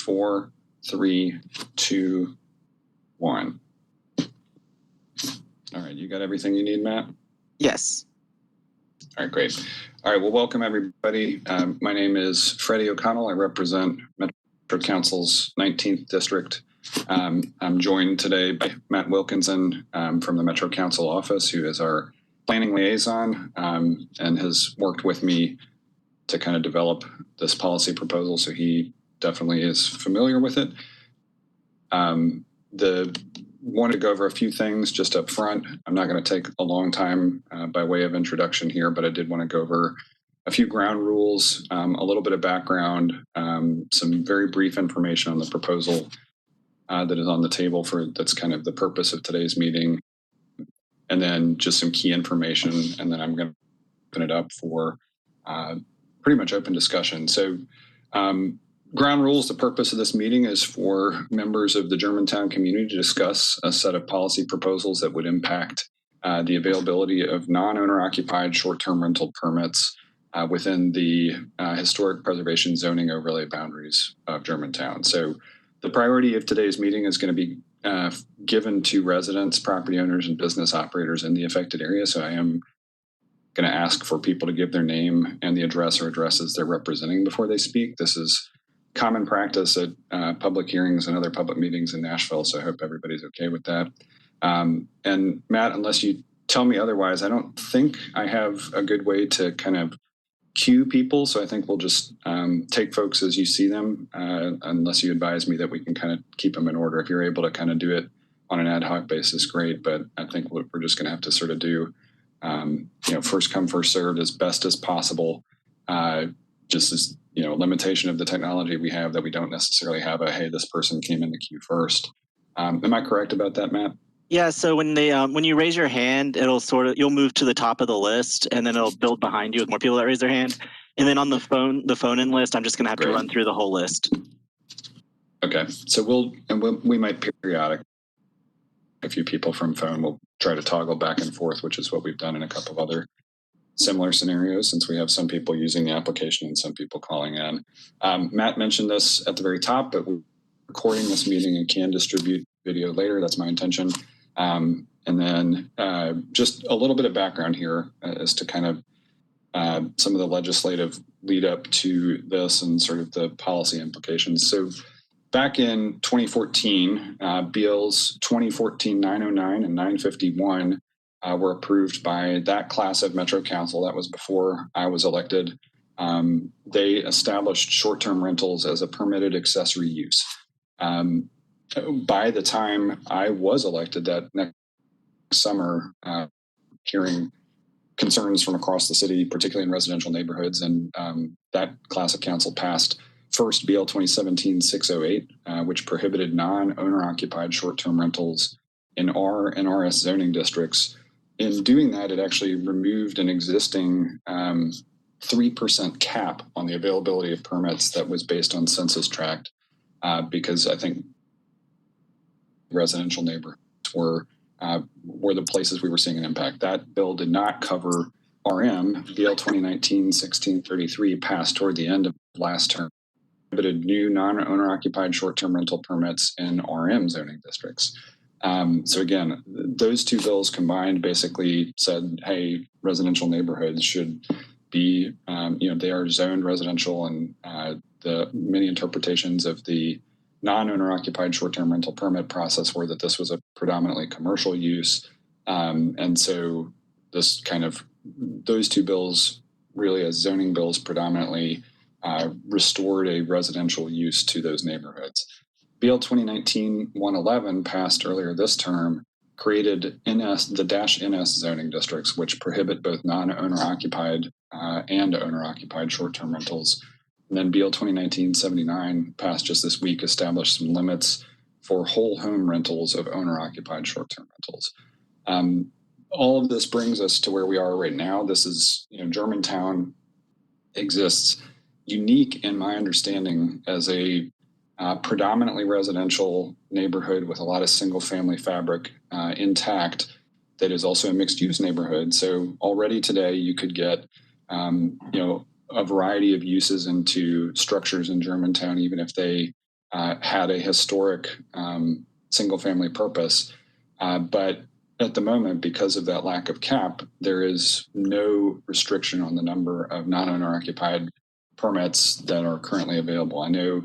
4, 3, 2, 1. All right, you got everything you need, Matt? Yes. All right, great. All right, well, welcome everybody. My name is Freddie O'Connell. I represent Metro Council's 19th District. I'm joined today by Matt Wilkinson from the Metro Council office, who is our planning liaison and has worked with me to kind of develop this policy proposal, so he definitely is familiar with it. Wanted to go over a few things just up front. I'm not going to take a long time by way of introduction here, but I did want to go over a few ground rules, a little bit of background, some very brief information on the proposal that is on the table that's kind of the purpose of today's meeting, and then just some key information, and then I'm going to open it up for pretty much open discussion. So ground rules, the purpose of this meeting is for members of the Germantown community to discuss a set of policy proposals that would impact the availability of non-owner occupied short-term rental permits within the historic preservation zoning overlay boundaries of Germantown. So the priority of today's meeting is going to be given to residents, property owners, and business operators in the affected area. So I am going to ask for people to give their name and the address or addresses they're representing before they speak. This is common practice at public hearings and other public meetings in Nashville, so I hope everybody's okay with that. And Matt, unless you tell me otherwise, I don't think I have a good way to kind of cue people, so I think we'll just take folks as you see them, unless you advise me that we can kind of keep them in order. If you're able to kind of do it on an ad hoc basis, great, but I think we're just going to have to sort of do first come, first served as best as possible, just as limitation of the technology we have, that we don't necessarily have hey, this person came in the queue first. Am I correct about that, Matt? Yeah. So when you raise your hand, you'll move to the top of the list, and then it'll build behind you with more people that raise their hand. And then on the phone-in list, I'm just going to have to run through the whole list. Okay. So we might periodic a few people from phone. We'll try to toggle back and forth, which is what we've done in a couple of other similar scenarios, since we have some people using the application and some people calling in. Matt mentioned this at the very top, but we're recording this meeting and can distribute video later. That's my intention. And then just a little bit of background here as to kind of some of the legislative lead up to this and sort of the policy implications. So back in 2014, bills 2014-909 and 951 were approved by that class of Metro Council. That was before I was elected. They established short-term rentals as a permitted accessory use. By the time I was elected that next summer, hearing concerns from across the city, particularly in residential neighborhoods, and that class of council passed first BL 2017-608, which prohibited non-owner occupied short-term rentals in R and RS zoning districts. In doing that, it actually removed an existing 3% cap on the availability of permits that was based on census tract, because I think residential neighborhoods were the places we were seeing an impact. That bill did not cover RM. BL 2019-1633 passed toward the end of last term, prohibited new non-owner occupied short-term rental permits in RM zoning districts. So again, those two bills combined basically said, hey, residential neighborhoods should be, they are zoned residential, and the many interpretations of the non-owner occupied short-term rental permit process were that this was a predominantly commercial use. And so those two bills, really as zoning bills predominantly, restored a residential use to those neighborhoods. BL 2019-111 passed earlier this term, created the -NS zoning districts, which prohibit both non-owner occupied and owner occupied short-term rentals. And then BL 2019-79 passed just this week, established some limits for whole home rentals of owner occupied short-term rentals. All of this brings us to where we are right now. This is, Germantown exists unique in my understanding as a predominantly residential neighborhood with a lot of single family fabric intact, that is also a mixed use neighborhood. So already today you could get a variety of uses into structures in Germantown, even if they had a historic single-family purpose. But at the moment, because of that lack of cap, there is no restriction on the number of non-owner occupied permits that are currently available. I know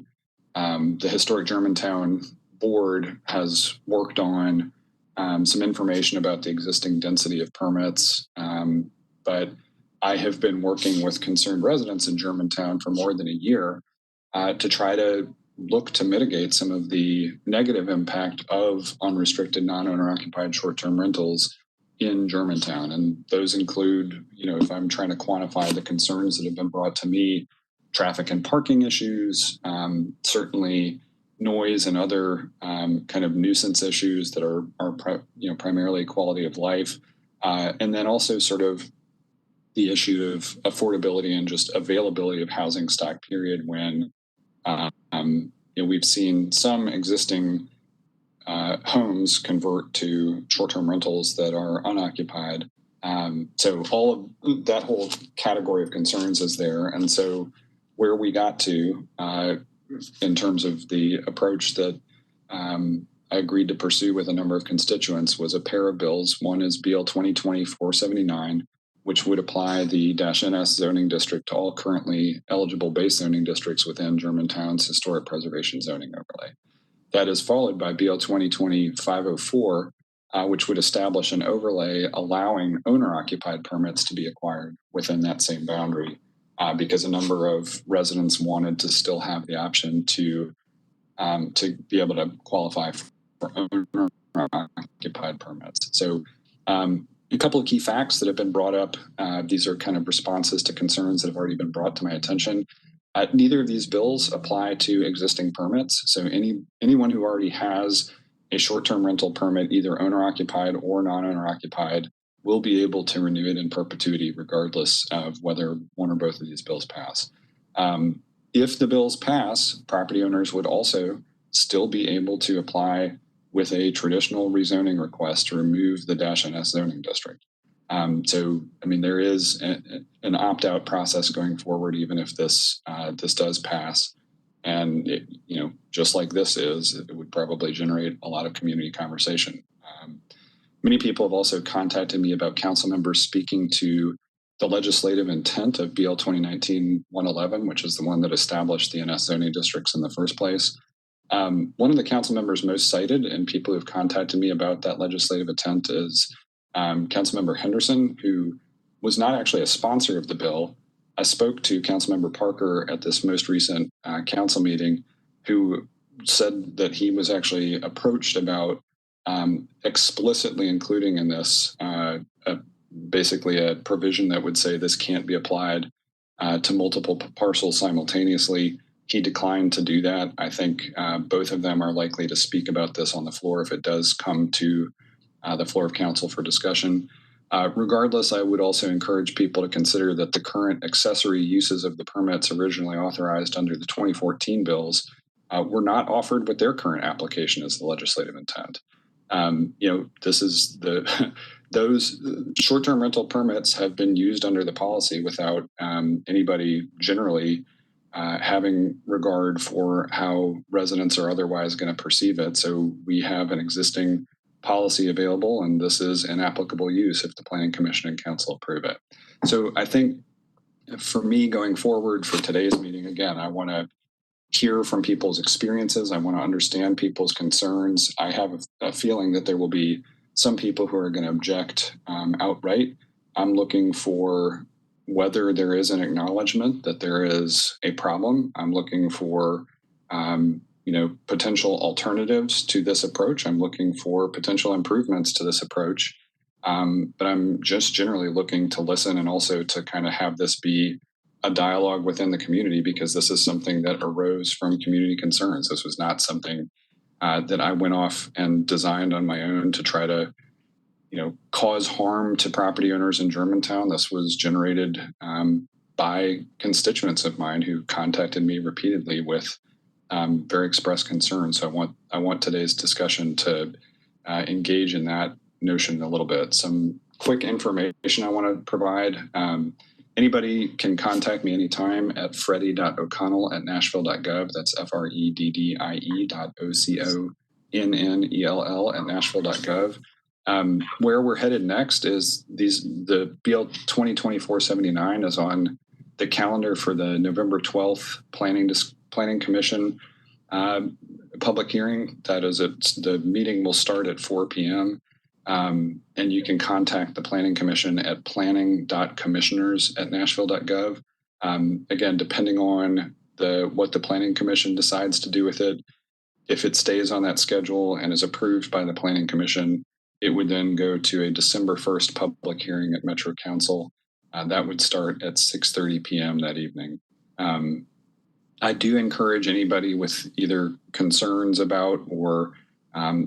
the Historic Germantown Board has worked on some information about the existing density of permits, but I have been working with concerned residents in Germantown for more than a year to try to look to mitigate some of the negative impact of unrestricted non-owner occupied short-term rentals in Germantown. And those include, if I'm trying to quantify the concerns that have been brought to me, traffic and parking issues, certainly noise and other kind of nuisance issues that are primarily quality of life, and then also sort of the issue of affordability and just availability of housing stock. Period. When we've seen some existing homes convert to short-term rentals that are unoccupied. So all of that whole category of concerns is there, and so where we got to in terms of the approach that I agreed to pursue with a number of constituents was a pair of bills. One is BL 2020-479, which would apply the -NS zoning district to all currently eligible base zoning districts within Germantown's historic preservation zoning overlay. That is followed by BL 2020-504, which would establish an overlay allowing owner-occupied permits to be acquired within that same boundary, because a number of residents wanted to still have the option to be able to qualify for owner-occupied permits. So a couple of key facts that have been brought up. These are kind of responses to concerns that have already been brought to my attention. Neither of these bills apply to existing permits. So anyone who already has a short-term rental permit, either owner-occupied or non-owner occupied, will be able to renew it in perpetuity, regardless of whether one or both of these bills pass. If the bills pass, property owners would also still be able to apply with a traditional rezoning request to remove the -NS zoning district. So, there is an opt-out process going forward, even if this does pass. And just like this is, it would probably generate a lot of community conversation. Many people have also contacted me about council members speaking to the legislative intent of BL 2019-111, which is the one that established the NS zoning districts in the first place. One of the council members most cited and people who've contacted me about that legislative intent is Councilmember Henderson, who was not actually a sponsor of the bill. I spoke to Councilmember Parker at this most recent council meeting, who said that he was actually approached about explicitly including in this basically a provision that would say this can't be applied to multiple parcels simultaneously. He declined to do that. I think both of them are likely to speak about this on the floor if it does come to the floor of council for discussion. Regardless, I would also encourage people to consider that the current accessory uses of the permits originally authorized under the 2014 bills were not offered with their current application as the legislative intent. This is those short-term rental permits have been used under the policy without anybody generally having regard for how residents are otherwise going to perceive it. So we have an existing policy available, and this is an applicable use if the Planning Commission and Council approve it. So I think for me going forward for today's meeting, again, I want to hear from people's experiences. I want to understand people's concerns. I have a feeling that there will be some people who are going to object outright. I'm looking for whether there is an acknowledgement that there is a problem. I'm looking for potential alternatives to this approach. I'm looking for potential improvements to this approach. But I'm just generally looking to listen and also to kind of have this be a dialogue within the community, because this is something that arose from community concerns. This was not something that I went off and designed on my own to try to, cause harm to property owners in Germantown. This was generated by constituents of mine who contacted me repeatedly with very expressed concerns. So I want today's discussion to engage in that notion a little bit. Some quick information I want to provide. Anybody can contact me anytime at freddie.o'connell@nashville.gov. That's freddie.o'connell@nashville.gov. Where we're headed next is the BL 2024-79 is on the calendar for the November 12th Planning Commission public hearing. That is, the meeting will start at 4 p.m. And you can contact the Planning Commission at planning.commissioners@nashville.gov. Again, depending on what the Planning Commission decides to do with it, if it stays on that schedule and is approved by the Planning Commission, it would then go to a December 1st public hearing at Metro Council. That would start at 6:30 p.m. that evening. I do encourage anybody with either concerns about or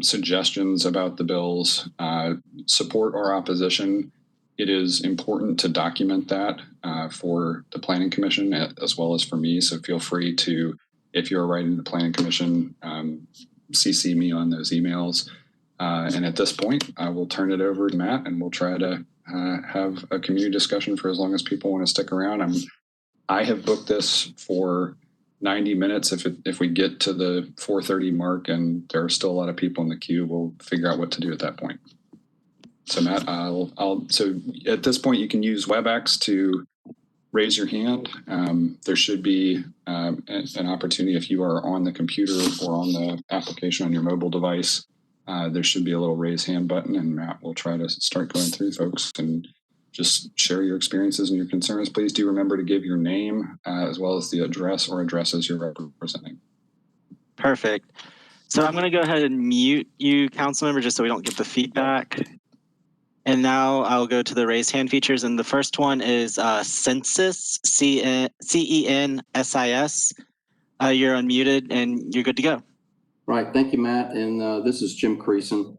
suggestions about the bills, support or opposition. It is important to document that for the Planning Commission as well as for me. So feel free to, if you're writing the Planning Commission, CC me on those emails. And at this point, I will turn it over to Matt, and we'll try to have a community discussion for as long as people want to stick around. I have booked this for 90 minutes. If we get to the 4:30 mark and there are still a lot of people in the queue, we'll figure out what to do at that point. So Matt, so at this point you can use WebEx to raise your hand. There should be an opportunity if you are on the computer or on the application on your mobile device. There should be a little raise hand button, and Matt will try to start going through folks and just share your experiences and your concerns. Please do remember to give your name as well as the address or addresses you're representing. Perfect. So I'm going to go ahead and mute you, Councilmember, just so we don't get the feedback. And now I'll go to the raise hand features. And the first one is Census, CENSIS. You're unmuted and you're good to go. Right. Thank you, Matt. And this is Jim Creason.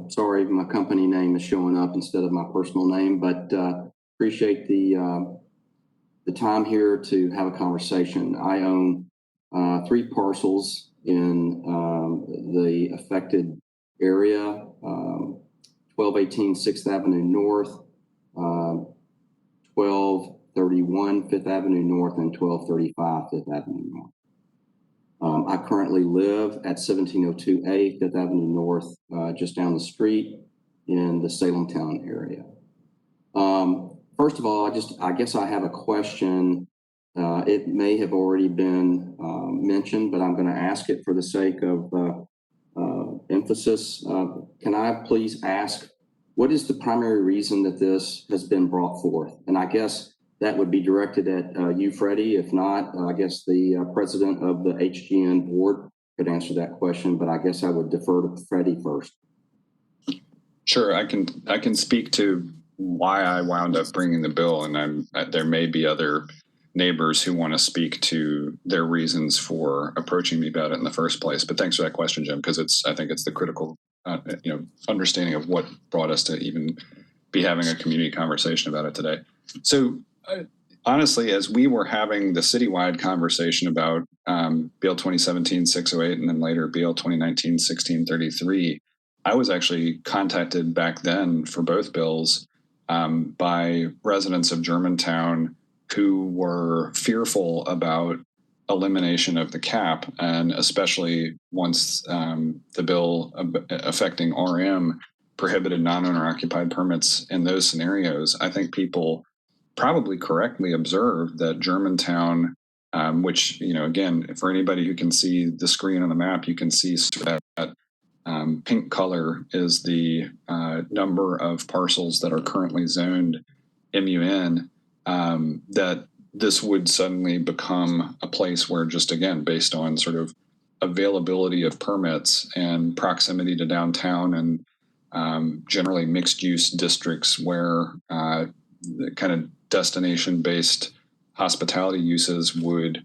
Sorry, my company name is showing up instead of my personal name, but appreciate the time here to have a conversation. I own 3 parcels in the affected area, 1218 6th Avenue North, 1231 5th Avenue North, and 1235 5th Avenue North. I currently live at 1702A 5th Avenue North, just down the street in the Germantown area. First of all, I guess I have a question. It may have already been mentioned, but I'm going to ask it for the sake of emphasis. Can I please ask, what is the primary reason that this has been brought forth? And I guess that would be directed at you, Freddie. If not, I guess the president of the HGN board could answer that question, but I guess I would defer to Freddie first. Sure, I can speak to why I wound up bringing the bill, and there may be other neighbors who want to speak to their reasons for approaching me about it in the first place. But thanks for that question, Jim, because I think it's the critical understanding of what brought us to even be having a community conversation about it today. So honestly, as we were having the citywide conversation about BL 2017-608 and then later BL 2019-1633, I was actually contacted back then for both bills by residents of Germantown who were fearful about elimination of the cap, and especially once the bill affecting RM prohibited non-owner occupied permits in those scenarios. I think people probably correctly observed that Germantown, which, again, for anybody who can see the screen on the map, you can see that pink color is the number of parcels that are currently zoned MUN, that this would suddenly become a place where, just again, based on sort of availability of permits and proximity to downtown and generally mixed use districts where the kind of destination-based hospitality uses would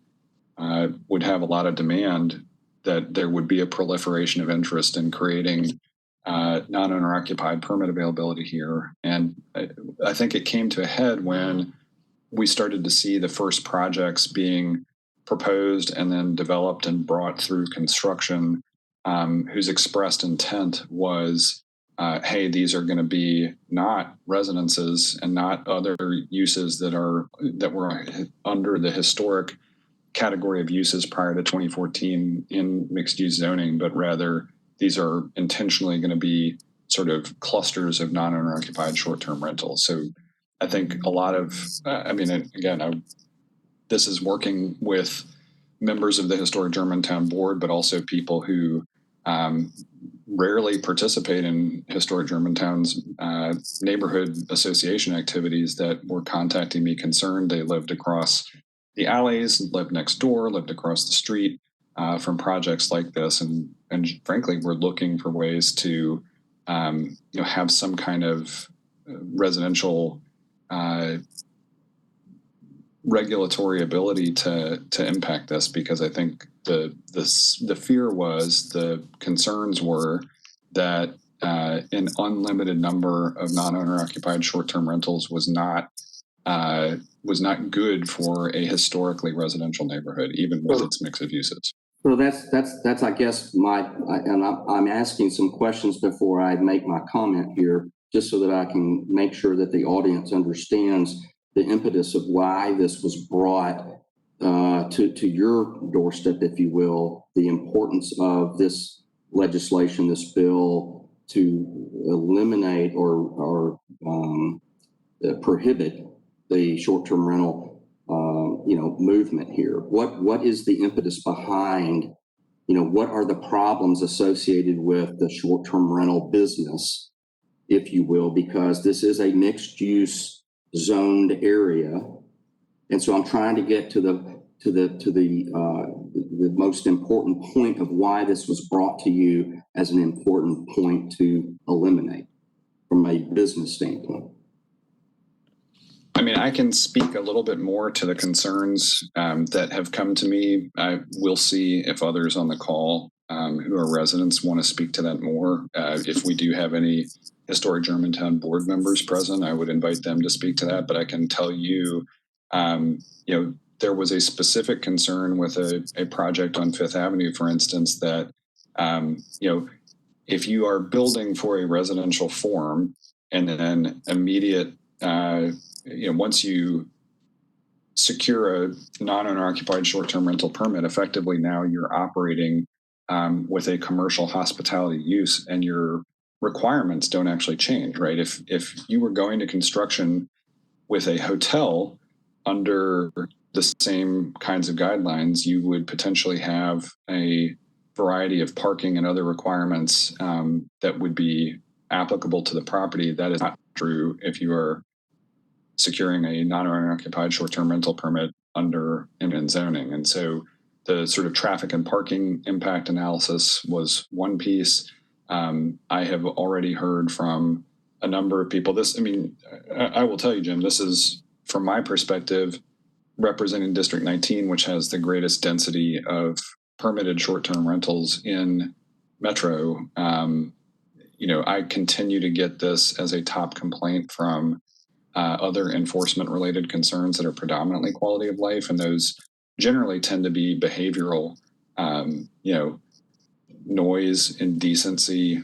have a lot of demand, that there would be a proliferation of interest in creating non-owner occupied permit availability here. And I think it came to a head when we started to see the first projects being proposed and then developed and brought through construction, whose expressed intent was hey, these are going to be not residences and not other uses that were under the historic category of uses prior to 2014 in mixed use zoning, but rather these are intentionally going to be sort of clusters of non-owner occupied short-term rentals. So I think a lot of, this is working with members of the historic Germantown board, but also people who rarely participate in historic Germantown's neighborhood association activities that were contacting me concerned. They lived across the alleys, lived next door, lived across the street from projects like this. And frankly, we're looking for ways to have some kind of residential regulatory ability to impact this, because I think the fear was, the concerns were that an unlimited number of non-owner occupied short-term rentals was not good for a historically residential neighborhood, even with its mix of uses. So that's I guess I'm asking some questions before I make my comment here, just so that I can make sure that the audience understands the impetus of why this was brought to your doorstep, if you will, the importance of this legislation, this bill, to eliminate or prohibit the short-term rental movement here. What is the impetus behind, what are the problems associated with the short-term rental business, if you will, because this is a mixed use zoned area. And so I'm trying to get to the most important point of why this was brought to you as an important point to eliminate from a business standpoint. I mean, I can speak a little bit more to the concerns that have come to me. I will see if others on the call who are residents want to speak to that more. If we do have any historic Germantown board members present, I would invite them to speak to that. But I can tell you, there was a specific concern with a project on Fifth Avenue, for instance, that, if you are building for a residential form and then immediate, once you secure a non-owner occupied short-term rental permit, effectively now you're operating with a commercial hospitality use, and your requirements don't actually change, right? If you were going to construction with a hotel under the same kinds of guidelines, you would potentially have a variety of parking and other requirements that would be applicable to the property. That is not true if you are securing a non-owner occupied short-term rental permit under eminent zoning. And so the sort of traffic and parking impact analysis was one piece. I have already heard from a number of people. I will tell you, Jim, this is, from my perspective, representing District 19, which has the greatest density of permitted short-term rentals in Metro. I continue to get this as a top complaint from other enforcement-related concerns that are predominantly quality of life, and those generally tend to be behavioral, noise, indecency,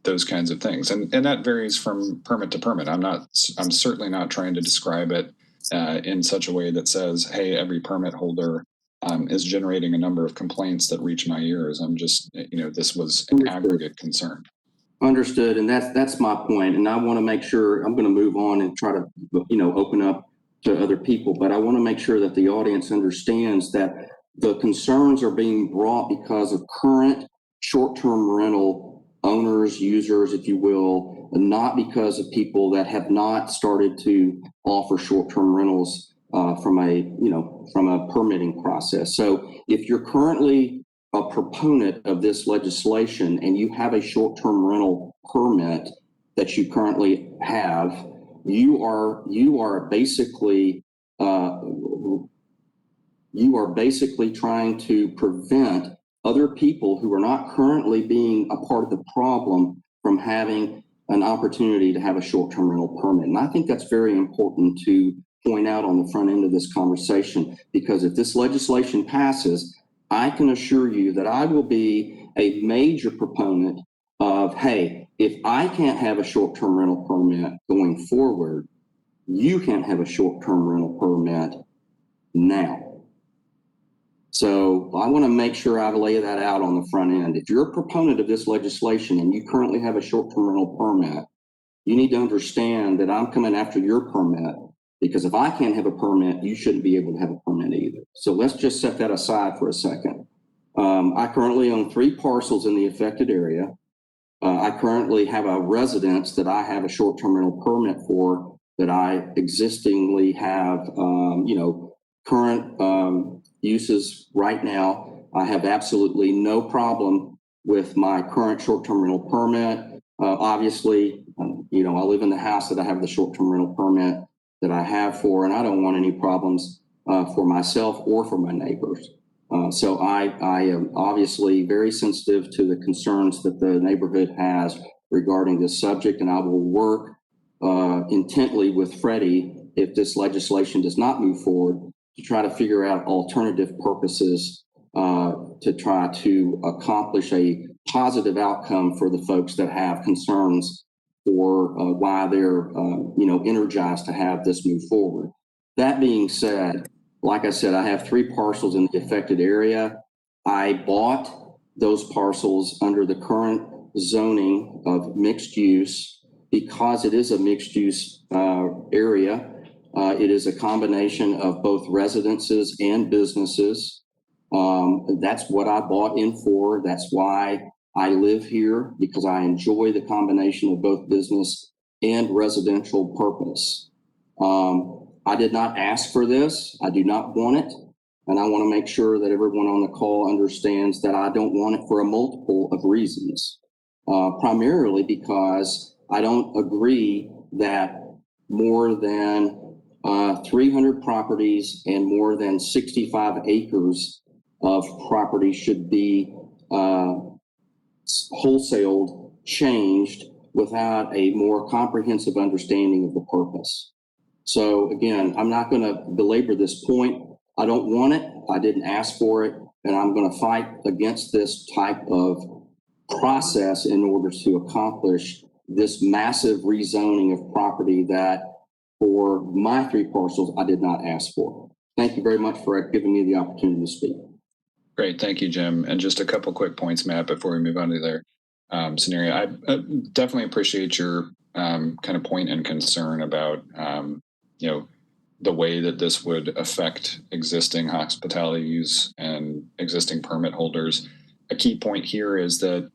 those kinds of things, and that varies from permit to permit. I'm certainly not trying to describe it in such a way that says, hey, every permit holder is generating a number of complaints that reach my ears. I'm just, this was an aggregate concern. Understood, and that's my point. And I want to make sure, I'm going to move on and try to, open up to other people, but I want to make sure that the audience understands that the concerns are being brought because of current short-term rental owners, users, if you will, and not because of people that have not started to offer short-term rentals from a permitting process. So if you're currently a proponent of this legislation and you have a short-term rental permit that you currently have, you are basically trying to prevent other people who are not currently being a part of the problem from having an opportunity to have a short-term rental permit. And I think that's very important to point out on the front end of this conversation, because if this legislation passes, I can assure you that I will be a major proponent of, hey, if I can't have a short-term rental permit going forward, you can't have a short-term rental permit now. So I want to make sure I lay that out on the front end. If you're a proponent of this legislation and you currently have a short-term rental permit, you need to understand that I'm coming after your permit, because if I can't have a permit, you shouldn't be able to have a permit either. So let's just set that aside for a second. I currently own 3 parcels in the affected area. I currently have a residence that I have a short-term rental permit for, that I existingly have, current uses right now. I have absolutely no problem with my current short-term rental permit. Obviously, I live in the house that I have the short-term rental permit that I have for, and I don't want any problems for myself or for my neighbors. So I am obviously very sensitive to the concerns that the neighborhood has regarding this subject, and I will work intently with Freddie, if this legislation does not move forward, to try to figure out alternative purposes to try to accomplish a positive outcome for the folks that have concerns for why they're energized to have this move forward. That being said, like I said, I have 3 parcels in the affected area. I bought those parcels under the current zoning of mixed use because it is a mixed use area. It is a combination of both residences and businesses. That's what I bought in for. That's why I live here, because I enjoy the combination of both business and residential purpose. I did not ask for this. I do not want it. And I want to make sure that everyone on the call understands that I don't want it for a multiple of reasons. Primarily because I don't agree that more than 300 properties and more than 65 acres of property should be wholesaled, changed without a more comprehensive understanding of the purpose. So again, I'm not going to belabor this point. I don't want it. I didn't ask for it. And I'm going to fight against this type of process in order to accomplish this massive rezoning of property that for my 3 parcels, I did not ask for. Thank you very much for giving me the opportunity to speak. Great. Thank you, Jim. And just a couple quick points, Matt, before we move on to their scenario. I definitely appreciate your kind of point and concern about, the way that this would affect existing hospitality use and existing permit holders. A key point here is that,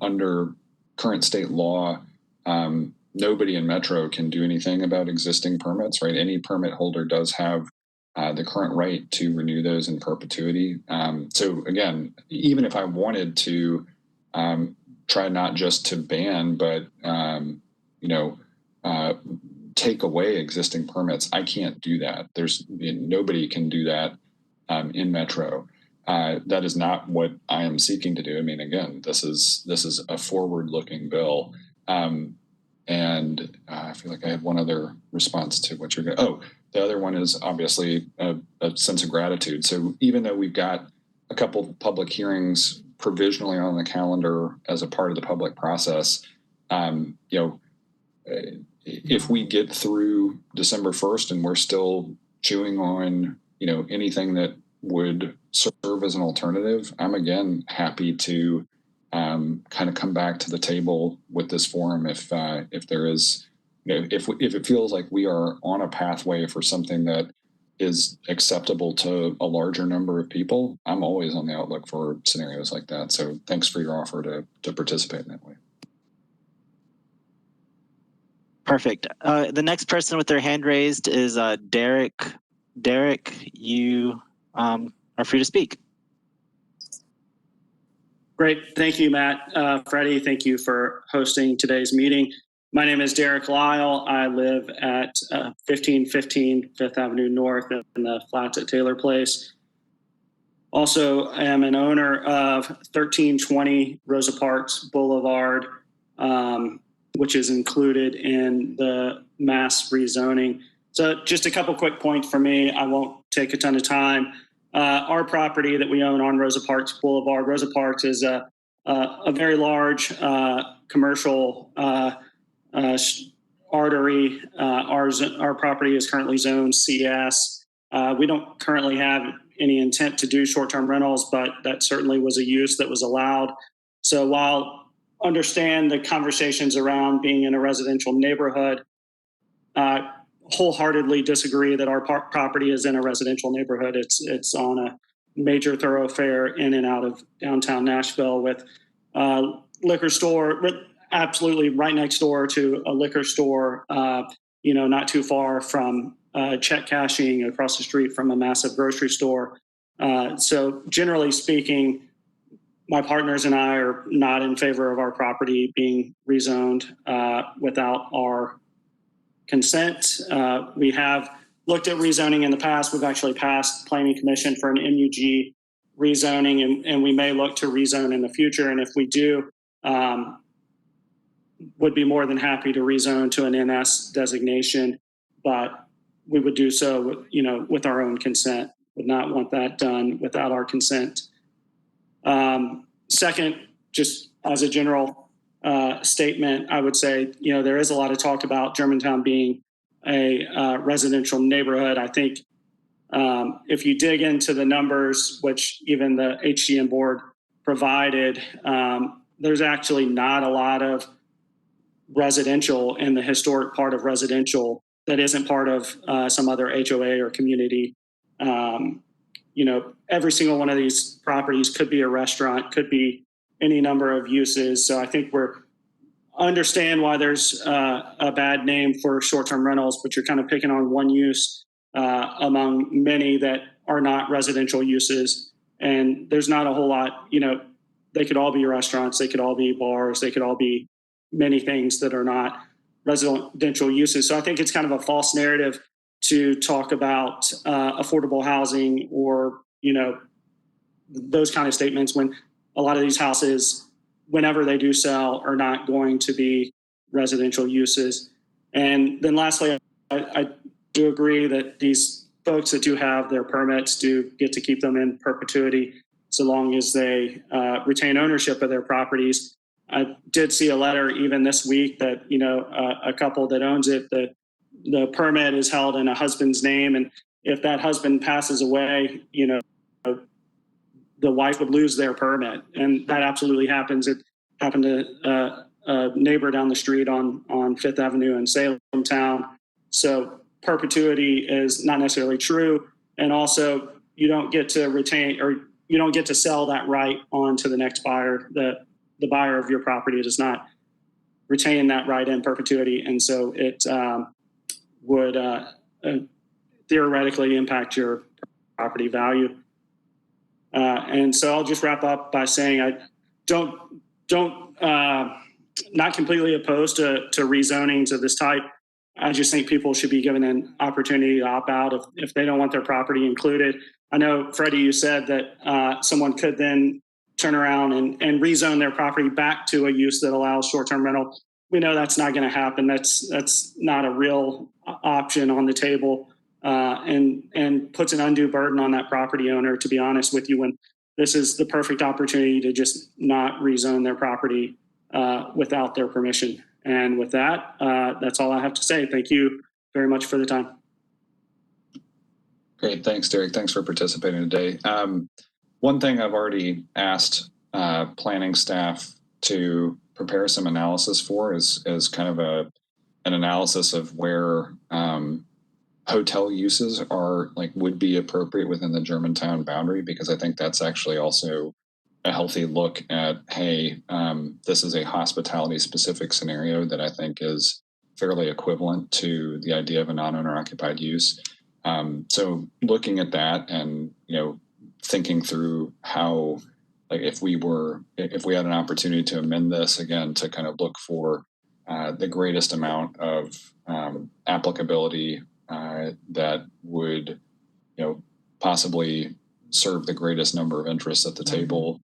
under current state law, nobody in Metro can do anything about existing permits, right? Any permit holder does have the current right to renew those in perpetuity. So again, even if I wanted to try not just to ban, but take away existing permits, I can't do that. Nobody can do that in Metro. That is not what I am seeking to do. I mean, again, this is a forward-looking bill. And I feel like I had one other response to what you're going to. Oh, the other one is obviously a sense of gratitude. So even though we've got a couple public hearings provisionally on the calendar as a part of the public process, if we get through December 1st and we're still chewing on, anything that would serve as an alternative, I'm again happy to kind of come back to the table with this forum if there is, if it feels like we are on a pathway for something that is acceptable to a larger number of people. I'm always on the outlook for scenarios like that. So thanks for your offer to participate in that way. Perfect. The next person with their hand raised is Derek. Derek, you are free to speak. Great. Thank you, Matt. Freddie, thank you for hosting today's meeting. My name is Derek Lyle. I live at 1515 Fifth Avenue North in the flats at Taylor Place. Also, I am an owner of 1320 Rosa Parks Boulevard, which is included in the mass rezoning. So just a couple quick points for me. I won't take a ton of time. Our property that we own on Rosa Parks Boulevard, Rosa Parks is a a very large commercial artery. Our property is currently zoned CS. We don't currently have any intent to do short-term rentals, but that certainly was a use that was allowed. So while understand the conversations around being in a residential neighborhood, wholeheartedly disagree that our property is in a residential neighborhood. It's on a major thoroughfare in and out of downtown Nashville with liquor store, absolutely right next door to a liquor store, not too far from check cashing, across the street from a massive grocery store. So generally speaking, my partners and I are not in favor of our property being rezoned without our consent. We have looked at rezoning in the past. We've actually passed Planning Commission for an MUG rezoning, and we may look to rezone in the future. And if we do, would be more than happy to rezone to an NS designation, but we would do so, with our own consent. Would not want that done without our consent. Second, just as a general statement, I would say, there is a lot of talk about Germantown being a residential neighborhood. I think if you dig into the numbers, which even the HGM board provided, there's actually not a lot of residential in the historic part of residential that isn't part of some other HOA or community. Every single one of these properties could be a restaurant, could be any number of uses. So I think we're understand why there's a bad name for short-term rentals, but you're kind of picking on one use among many that are not residential uses. And there's not a whole lot, they could all be restaurants, they could all be bars, they could all be many things that are not residential uses. So I think it's kind of a false narrative to talk about affordable housing or, those kind of statements when a lot of these houses, whenever they do sell, are not going to be residential uses. And then lastly, I do agree that these folks that do have their permits do get to keep them in perpetuity so long as they retain ownership of their properties. I did see a letter even this week that, a couple that owns it, the permit is held in a husband's name. And if that husband passes away, the wife would lose their permit. And that absolutely happens. It happened to a neighbor down the street on Fifth Avenue in Salem Town. So perpetuity is not necessarily true. And also you don't get to retain, or you don't get to sell that right on to the next buyer. The buyer of your property does not retain that right in perpetuity. And so it would theoretically impact your property value. And so I'll just wrap up by saying I not completely opposed to rezonings of this type. I just think people should be given an opportunity to opt out if they don't want their property included. I know, Freddie, you said that someone could then turn around and rezone their property back to a use that allows short-term rental. We know that's not going to happen. That's not a real option on the table, and puts an undue burden on that property owner, to be honest with you, when this is the perfect opportunity to just not rezone their property without their permission. And with that, that's all I have to say. Thank you very much for the time. Great. Thanks, Derek. Thanks for participating today. One thing I've already asked planning staff to prepare some analysis for is kind of an analysis of where hotel uses would be appropriate within the Germantown boundary, because I think that's actually also a healthy look at, hey, this is a hospitality specific scenario that I think is fairly equivalent to the idea of a non-owner occupied use. So looking at that and, thinking through how, if we had an opportunity to amend this again, to kind of look for the greatest amount of applicability that would, possibly serve the greatest number of interests at the table.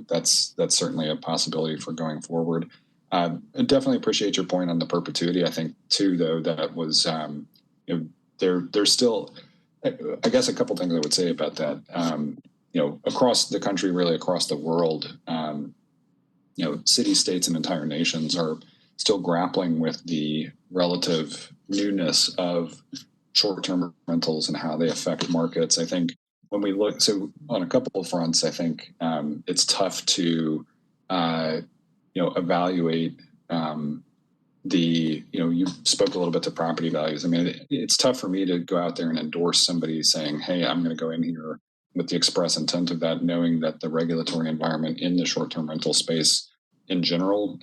That's certainly a possibility for going forward. I definitely appreciate your point on the perpetuity. I think too, though, that was, there's still, I guess, a couple things I would say about that. Across the country, really across the world, city states and entire nations are still grappling with the relative newness of short-term rentals and how they affect markets. I think when we look, so on a couple of fronts, I think it's tough to evaluate you spoke a little bit to property values. I mean, it's tough for me to go out there and endorse somebody saying, hey, I'm going to go in here with the express intent of that, knowing that the regulatory environment in the short-term rental space in general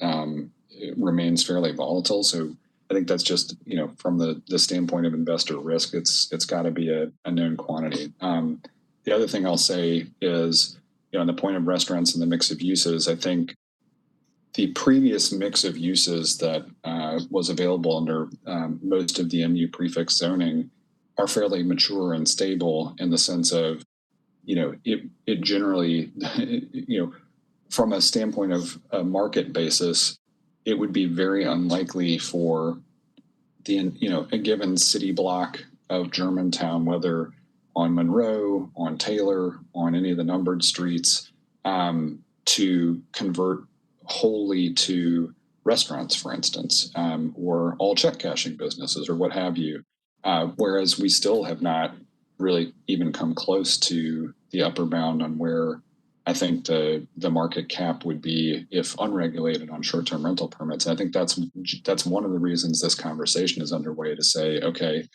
remains fairly volatile. So I think that's just, from the standpoint of investor risk, it's got to be a known quantity. The other thing I'll say is, on the point of restaurants and the mix of uses, I think the previous mix of uses that was available under most of the MU prefix zoning are fairly mature and stable in the sense of, it generally, from a standpoint of a market basis, it would be very unlikely for a given city block of Germantown, whether on Monroe, on Taylor, on any of the numbered streets, to convert wholly to restaurants, for instance, or all check cashing businesses or what have you. Whereas we still have not really even come close to the upper bound on where I think the market cap would be if unregulated on short-term rental permits. And I think that's one of the reasons this conversation is underway, to say, okay,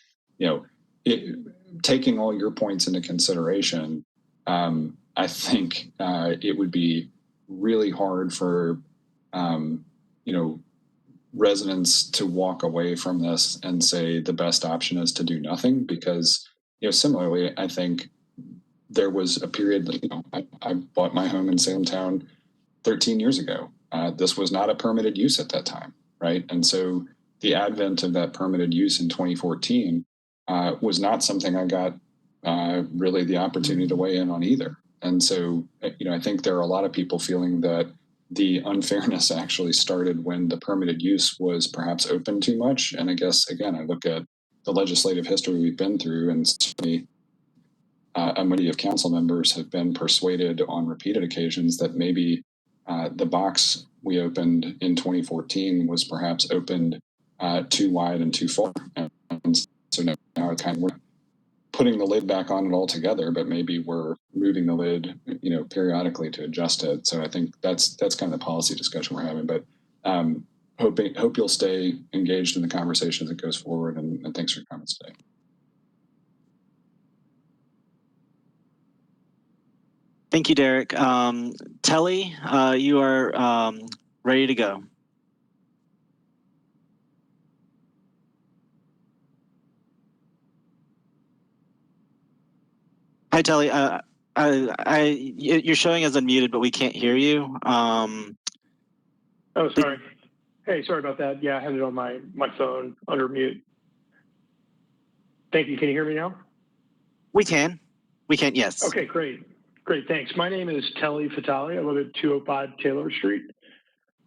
taking all your points into consideration, I think it would be really hard for residents to walk away from this and say the best option is to do nothing, because similarly, I think there was a period that I bought my home in Salemtown 13 years ago. This was not a permitted use at that time, right? And so the advent of that permitted use in 2014 was not something I got really the opportunity to weigh in on either. And so, I think there are a lot of people feeling that the unfairness actually started when the permitted use was perhaps open too much. And I guess, again, I look at the legislative history we've been through, and certainly a majority of council members have been persuaded on repeated occasions that maybe the box we opened in 2014 was perhaps opened too wide and too far. And so now it we're putting the lid back on it altogether, but maybe we're moving the lid, periodically to adjust it. So I think that's kind of the policy discussion we're having. But hope you'll stay engaged in the conversation as it goes forward. And thanks for your comments today. Thank you, Derek. Telly, you are ready to go. Hi, Telly. You're showing as unmuted, but we can't hear you. Oh, sorry. Hey, sorry about that. Yeah, I had it on my phone under mute. Thank you. Can you hear me now? We can. Yes. Okay, great. Thanks. My name is Telly Fatali. I live at 205 Taylor Street.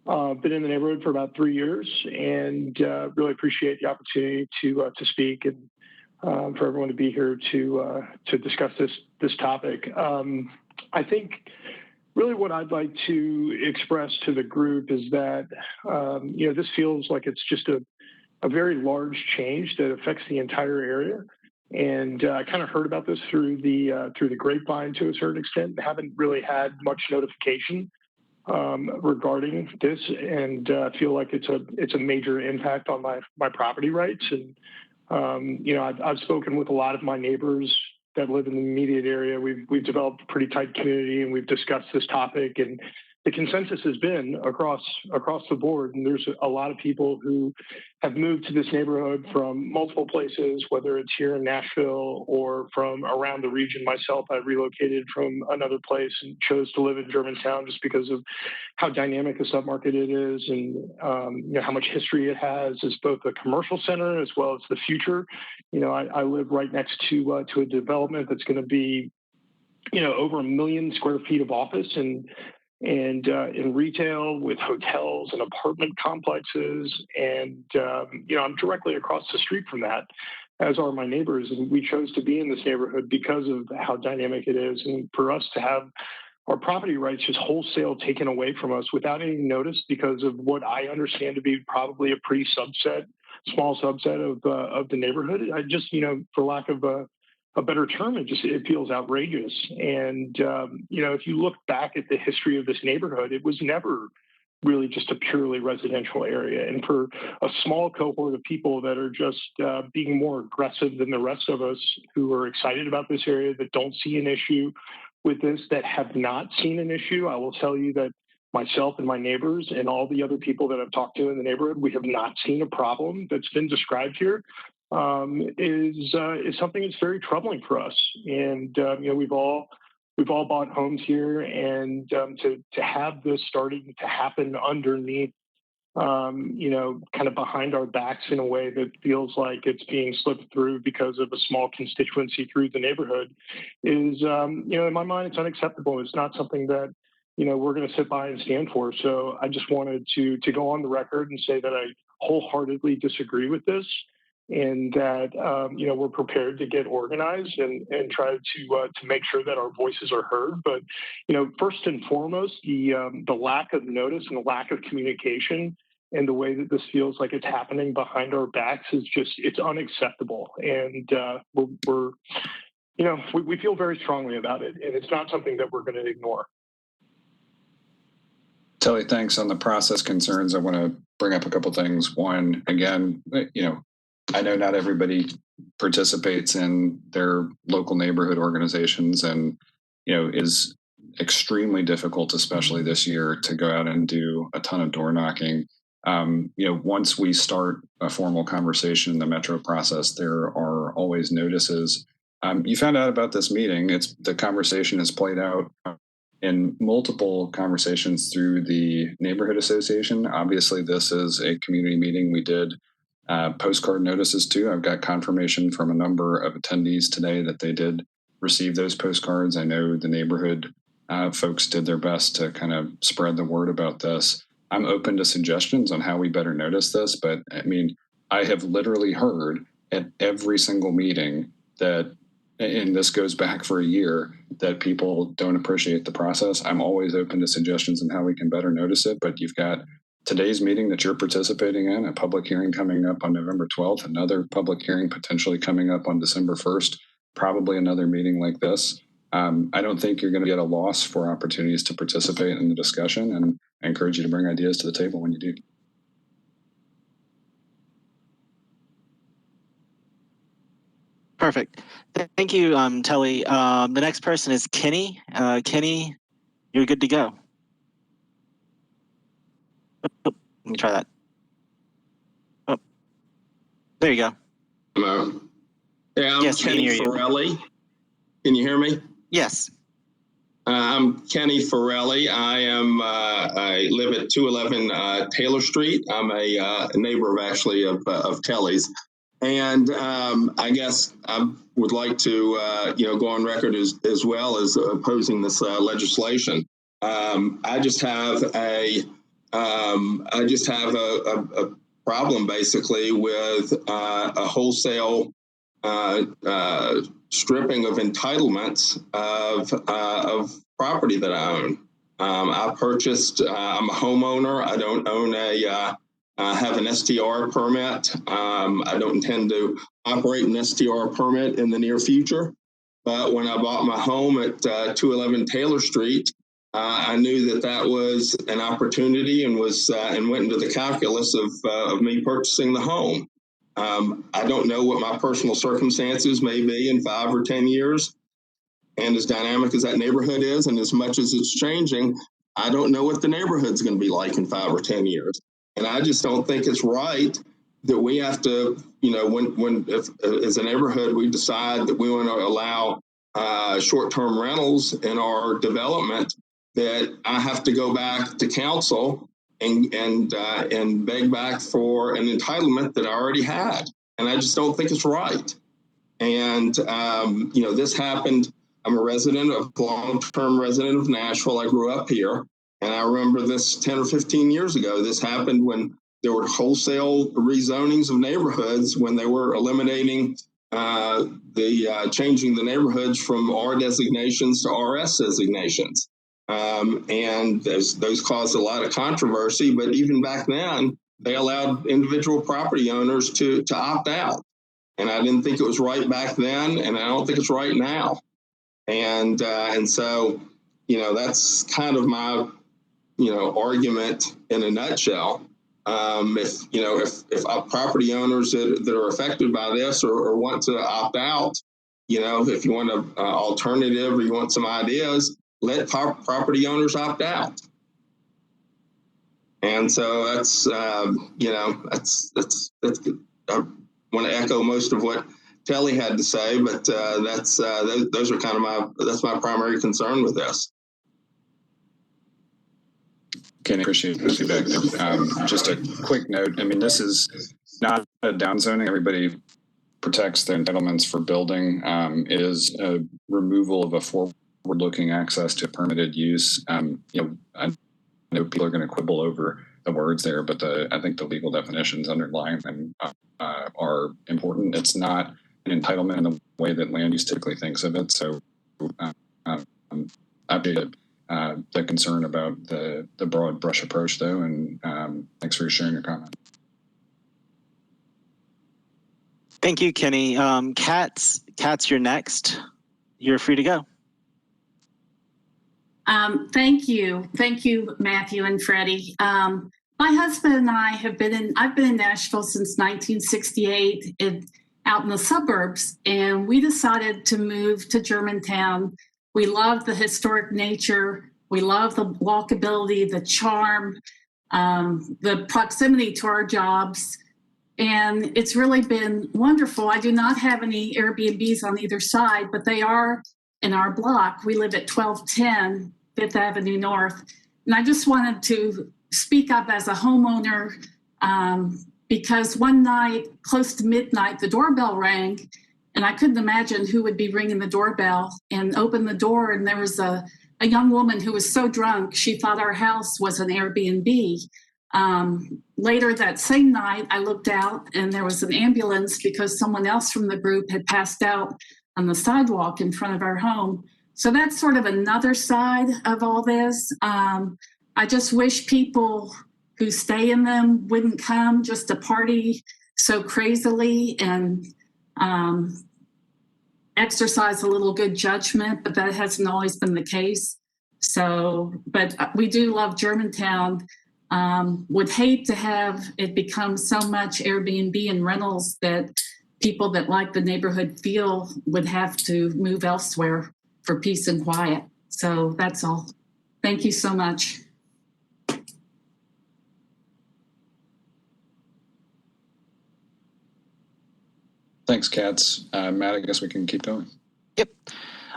Been in the neighborhood for about 3 years, and really appreciate the opportunity to speak and for everyone to be here to discuss this topic. I think really what I'd like to express to the group is that this feels like it's just a very large change that affects the entire area. And I kind of heard about this through the grapevine to a certain extent. Haven't really had much notification regarding this, and feel like it's a major impact on my property rights. And I've spoken with a lot of my neighbors that live in the immediate area. We've developed a pretty tight community, and we've discussed this topic. And the consensus has been across the board. And there's a lot of people who have moved to this neighborhood from multiple places, whether it's here in Nashville or from around the region. Myself, I relocated from another place and chose to live in Germantown just because of how dynamic a submarket it is, and how much history it has as both a commercial center as well as the future. I live right next to a development that's going to be, over 1 million square feet of office and in retail, with hotels and apartment complexes. And, I'm directly across the street from that, as are my neighbors. And we chose to be in this neighborhood because of how dynamic it is. And for us to have our property rights just wholesale taken away from us without any notice because of what I understand to be probably a pretty small subset of the neighborhood. I just, for lack of a better term, it feels outrageous. And if you look back at the history of this neighborhood, it was never really just a purely residential area. And for a small cohort of people that are just being more aggressive than the rest of us who are excited about this area, that don't see an issue with this, that have not seen an issue, I will tell you that myself and my neighbors and all the other people that I've talked to in the neighborhood, we have not seen a problem that's been described here. Is something that's very troubling for us. And we've all bought homes here, and to have this starting to happen underneath, kind of behind our backs in a way that feels like it's being slipped through because of a small constituency through the neighborhood is, in my mind, it's unacceptable. It's not something that, we're going to sit by and stand for. So I just wanted to go on the record and say that I wholeheartly disagree with this, and that we're prepared to get organized and try to make sure that our voices are heard. But first and foremost, the lack of notice and the lack of communication and the way that this feels like it's happening behind our backs is it's unacceptable. And we feel very strongly about it, and it's not something that we're going to ignore. Telly, thanks. On the process concerns, I want to bring up a couple things. One, again, I know not everybody participates in their local neighborhood organizations, and is extremely difficult, especially this year, to go out and do a ton of door knocking. Once we start a formal conversation in the metro process, there are always notices. You found out about this meeting. The conversation is played out in multiple conversations through the neighborhood association. Obviously, this is a community meeting. We did postcard notices too. I've got confirmation from a number of attendees today that they did receive those postcards. I know the neighborhood folks did their best to kind of spread the word about this. I'm open to suggestions on how we better notice this, but I have literally heard at every single meeting that, and this goes back for a year, that people don't appreciate the process. I'm always open to suggestions on how we can better notice it, but you've got today's meeting that you're participating in, a public hearing coming up on November 12th, another public hearing potentially coming up on December 1st, probably another meeting like this. I don't think you're going to get a loss for opportunities to participate in the discussion, and I encourage you to bring ideas to the table when you do. Perfect. Thank you, Telly. The next person is Kenny. Kenny, you're good to go. Let me try that. Oh, there you go. Hello. Yeah, I'm Yes, Kenny Farrelly. Can you hear me? Yes. I'm Kenny Farrelly. I live at 211 Taylor Street. I'm a neighbor of Telly's. And I guess I would like to, go on record as well as opposing this legislation. I just have a problem basically with a wholesale stripping of entitlements of property that I own. I purchased. I'm a homeowner. I don't own have an STR permit. I don't intend to operate an STR permit in the near future. But when I bought my home at 211 Taylor Street, I knew that was an opportunity and went into the calculus of me purchasing the home. I don't know what my personal circumstances may be in 5 or 10 years. And as dynamic as that neighborhood is, and as much as it's changing, I don't know what the neighborhood's going to be like in 5 or 10 years. And I just don't think it's right that we have to, if as a neighborhood, we decide that we want to allow short-term rentals in our development, that I have to go back to council and beg back for an entitlement that I already had. And I just don't think it's right. And, this happened. I'm a long-term resident of Nashville. I grew up here. And I remember this 10 or 15 years ago. This happened when there were wholesale rezonings of neighborhoods, when they were eliminating changing the neighborhoods from R designations to RS designations. and those caused a lot of controversy. But even back then, they allowed individual property owners to opt out. And I didn't think it was right back then, and I don't think it's right now. And so, that's kind of my, argument in a nutshell. If property owners that are affected by this or want to opt out, if you want an alternative or you want some ideas, let property owners opt out. And so that's good. I want to echo most of what Telly had to say, but those are kind of that's my primary concern with this. Can appreciate the feedback. Just a quick note. I mean, this is not a downzoning. Everybody protects their entitlements for building. It is a removal of a forward-looking access to permitted use. I know people are going to quibble over the words there, but I think the legal definitions underlying them are important. It's not an entitlement in the way that land use typically thinks of it. So updated the concern about the broad brush approach, though, and thanks for sharing your comment. Thank you, Kenny. Katz, you're next. You're free to go. Thank you, Matthew and Freddie. My husband and I I've been in Nashville since 1968, out in the suburbs, and we decided to move to Germantown. We love the historic nature. We love the walkability, the charm, the proximity to our jobs. And it's really been wonderful. I do not have any Airbnbs on either side, but they are in our block. We live at 1210 Fifth Avenue North. And I just wanted to speak up as a homeowner because one night, close to midnight, the doorbell rang and I couldn't imagine who would be ringing the doorbell, and opened the door and there was a young woman who was so drunk, she thought our house was an Airbnb. Later that same night, I looked out and there was an ambulance because someone else from the group had passed out on the sidewalk in front of our home. So that's sort of another side of all this. I just wish people who stay in them wouldn't come just to party so crazily and exercise a little good judgment, but that hasn't always been the case. So, but we do love Germantown. Would hate to have it become so much Airbnb and rentals that people that like the neighborhood feel would have to move elsewhere for peace and quiet. So that's all. Thank you so much. Thanks, Katz. Matt, I guess we can keep going. Yep.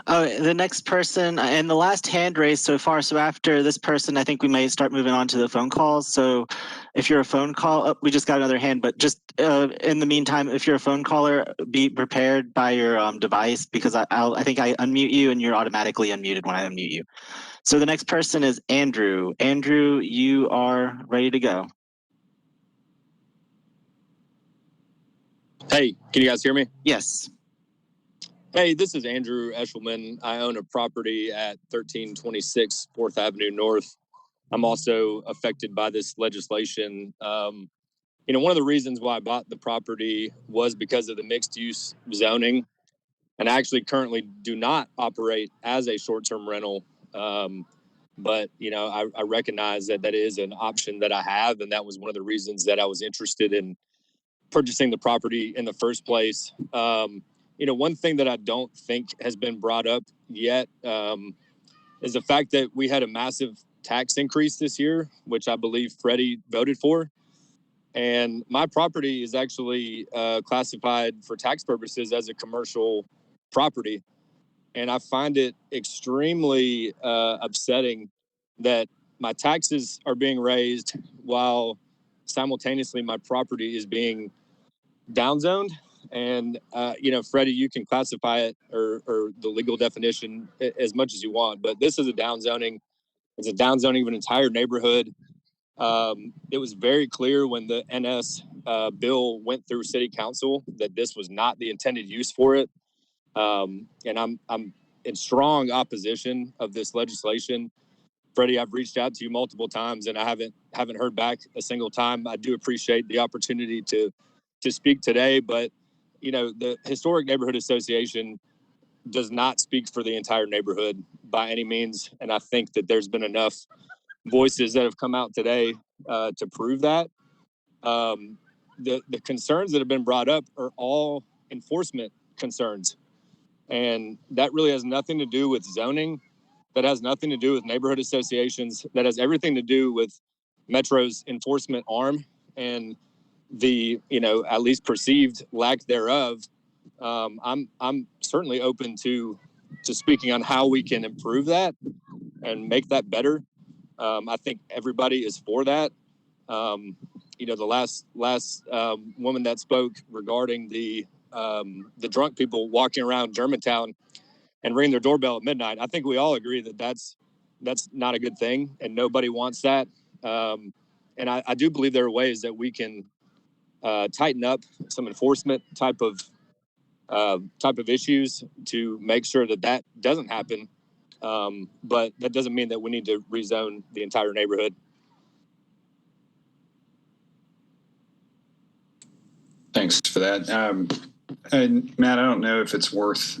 The next person and the last hand raised so far. So after this person, I think we may start moving on to the phone calls. So if you're a phone call, we just got another hand, but just in the meantime, if you're a phone caller, be prepared by your device because I think I unmute you and you're automatically unmuted when I unmute you. So the next person is Andrew. Andrew, you are ready to go. Hey, can you guys hear me? Yes. Hey, this is Andrew Eshelman. I own a property at 1326 4th Avenue North. I'm also affected by this legislation. One of the reasons why I bought the property was because of the mixed use zoning. And I actually currently do not operate as a short-term rental. But I recognize that is an option that I have. And that was one of the reasons that I was interested in purchasing the property in the first place. One thing that I don't think has been brought up yet is the fact that we had a massive tax increase this year, which I believe Freddie voted for. And my property is actually classified for tax purposes as a commercial property. And I find it extremely upsetting that my taxes are being raised while simultaneously my property is being downzoned. And, Freddie, you can classify it or the legal definition as much as you want, but this is a downzoning. It's a downzoning of an entire neighborhood. It was very clear when the NS bill went through city council that this was not the intended use for it. And I'm in strong opposition of this legislation. Freddie, I've reached out to you multiple times and I haven't heard back a single time. I do appreciate the opportunity to speak today, but the Historic Neighborhood Association does not speak for the entire neighborhood by any means. And I think that there's been enough voices that have come out today to prove that. The concerns that have been brought up are all enforcement concerns. And that really has nothing to do with zoning. That has nothing to do with neighborhood associations. That has everything to do with Metro's enforcement arm and the, at least perceived lack thereof. I'm certainly open to speaking on how we can improve that and make that better. I think everybody is for that. The last woman that spoke regarding the drunk people walking around Germantown and ring their doorbell at midnight. I think we all agree that that's not a good thing, and nobody wants that. And I do believe there are ways that we can tighten up some enforcement type of issues to make sure that doesn't happen. But that doesn't mean that we need to rezone the entire neighborhood. Thanks for that. And Matt, I don't know if it's worth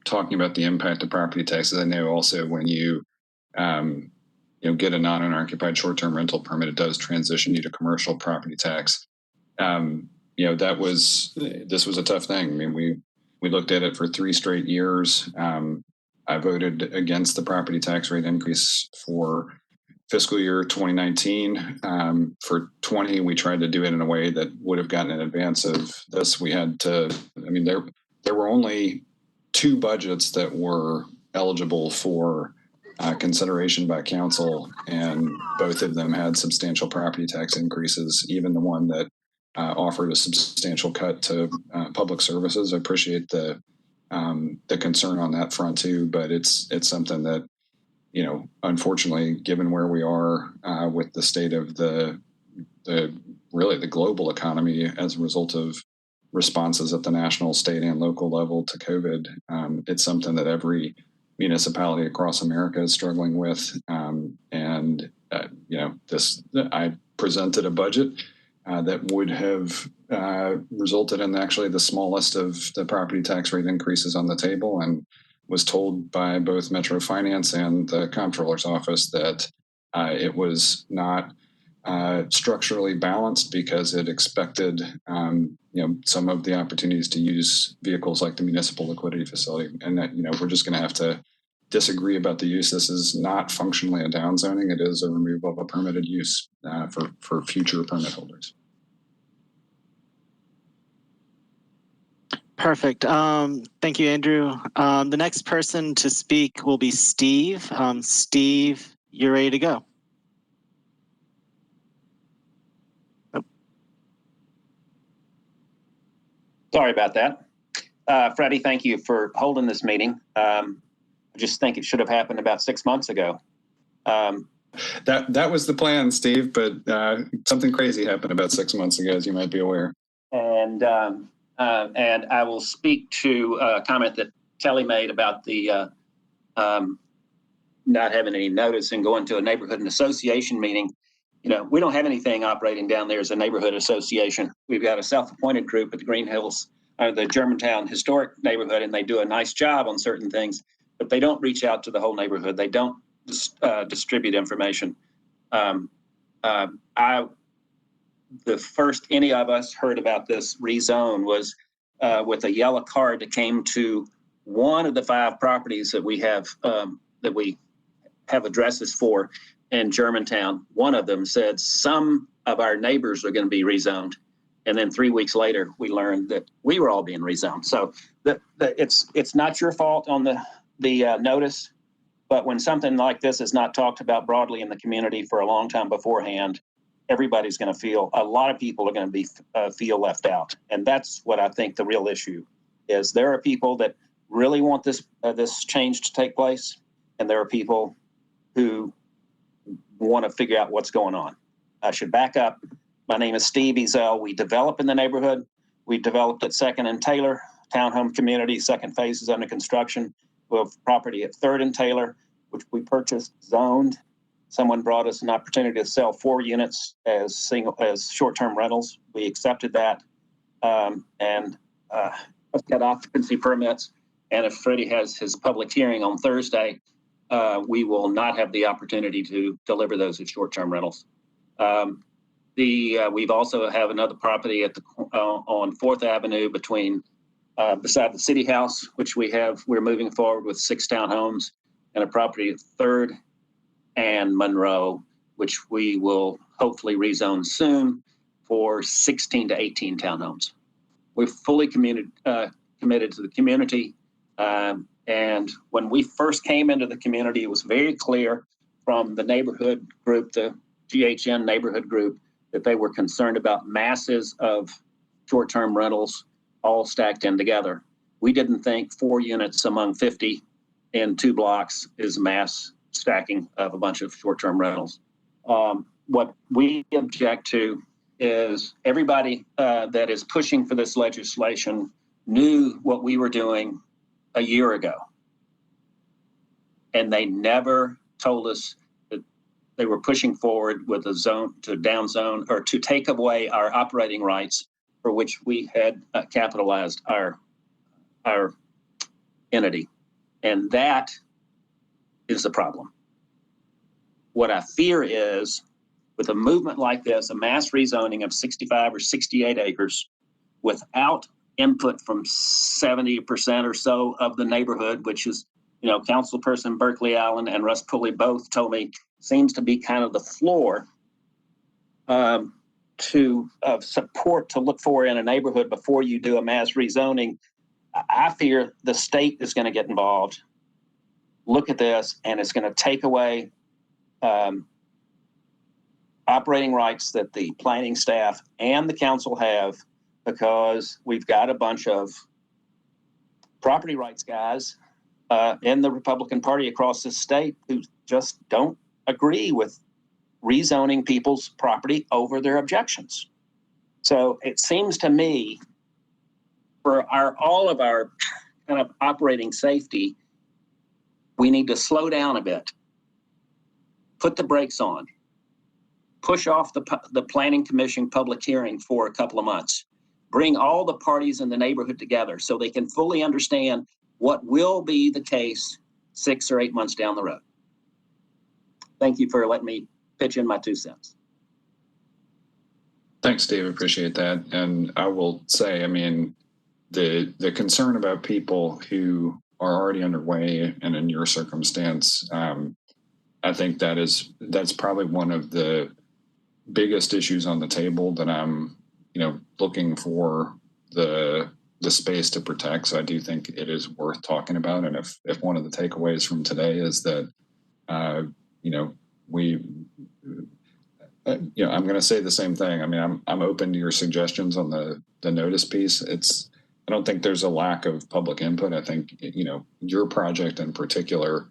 talking about the impact of property taxes. I know also when you get a non-owner-occupied short-term rental permit, it does transition you to commercial property tax. This was a tough thing. I mean, we looked at it for 3 straight years. I voted against the property tax rate increase for fiscal year 2019. For 20, we tried to do it in a way that would have gotten in advance of this. We had to, there were only 2 budgets that were eligible for consideration by council, and both of them had substantial property tax increases, even the one that offered a substantial cut to public services. I appreciate the concern on that front too, but it's something that, unfortunately, given where we are with the state of the global economy as a result of responses at the national, state, and local level to COVID, it's something that every municipality across America is struggling with. I presented a budget that would have resulted in actually the smallest of the property tax rate increases on the table, and was told by both Metro Finance and the Comptroller's office that it was not structurally balanced because it expected some of the opportunities to use vehicles like the municipal liquidity facility, and that we're just going to have to disagree about the use. This is not functionally a downzoning. It is a removal of a permitted use for future permit holders. Perfect. Thank you, Andrew. The next person to speak will be Steve. Steve, you're ready to go. Sorry about that. Freddie, thank you for holding this meeting. I just think it should have happened about 6 months ago. That was the plan, Steve, but something crazy happened about 6 months ago, as you might be aware. And I will speak to a comment that Kelly made about the not having any notice and going to a neighborhood and association meeting. We don't have anything operating down there as a neighborhood association. We've got a self-appointed group at the Green Hills, the Germantown Historic Neighborhood, and they do a nice job on certain things, but they don't reach out to the whole neighborhood. They don't distribute information. The first any of us heard about this rezone was with a yellow card that came to one of the 5 properties that we have addresses for in Germantown. One of them said some of our neighbors are going to be rezoned. And then 3 weeks later, we learned that we were all being rezoned. So it's not your fault on the notice, but when something like this is not talked about broadly in the community for a long time beforehand, everybody's going to feel, a lot of people are going to feel left out. And that's what I think the real issue is. There are people that really want this change to take place, and there are people who want to figure out what's going on. I should back up. My name is Steve Ezel. We develop in the neighborhood. We developed at 2nd and Taylor, townhome community. 2nd phase is under construction. We have property at 3rd and Taylor, which we purchased zoned someone brought us an opportunity to sell 4 units as short-term rentals. We accepted that, and let's get occupancy permits. And if Freddie has his public hearing on Thursday, we will not have the opportunity to deliver those as short-term rentals. We've also have another property at on 4th Avenue beside the City House, which we're moving forward with 6 townhomes, and a property at 3rd and Monroe, which we will hopefully rezone soon for 16 to 18 townhomes. We're fully committed to the community. And when we first came into the community, it was very clear from the neighborhood group, the GHN neighborhood group, that they were concerned about masses of short-term rentals all stacked in together. We didn't think 4 units among 50 in 2 blocks is mass stacking of a bunch of short-term rentals. What we object to is everybody that is pushing for this legislation knew what we were doing a year ago. And they never told us that they were pushing forward with a zone to down zone or to take away our operating rights for which we had capitalized our entity. And that is the problem. What I fear is with a movement like this, a mass rezoning of 65 or 68 acres without input from 70% or so of the neighborhood, which is, Councilperson Berkeley Allen and Russ Pulley both told me seems to be kind of the floor support to look for in a neighborhood before you do a mass rezoning. I fear the state is going to get involved, look at this, and it's going to take away operating rights that the planning staff and the council have, because we've got a bunch of property rights guys in the Republican Party across the state who just don't agree with rezoning people's property over their objections. So it seems to me for all of our kind of operating safety, we need to slow down a bit, put the brakes on, push off the Planning Commission public hearing for a couple of months, bring all the parties in the neighborhood together so they can fully understand what will be the case 6 or 8 months down the road. Thank you for letting me pitch in my 2 cents. Thanks, Steve. Appreciate that. And I will say, the concern about people who are already underway and in your circumstance, I think that's probably one of the biggest issues on the table that I'm, looking for the space to protect. So I do think it is worth talking about. And if one of the takeaways from today is that, I'm going to say the same thing. I'm open to your suggestions on the notice piece. I don't think there's a lack of public input. I think, your project in particular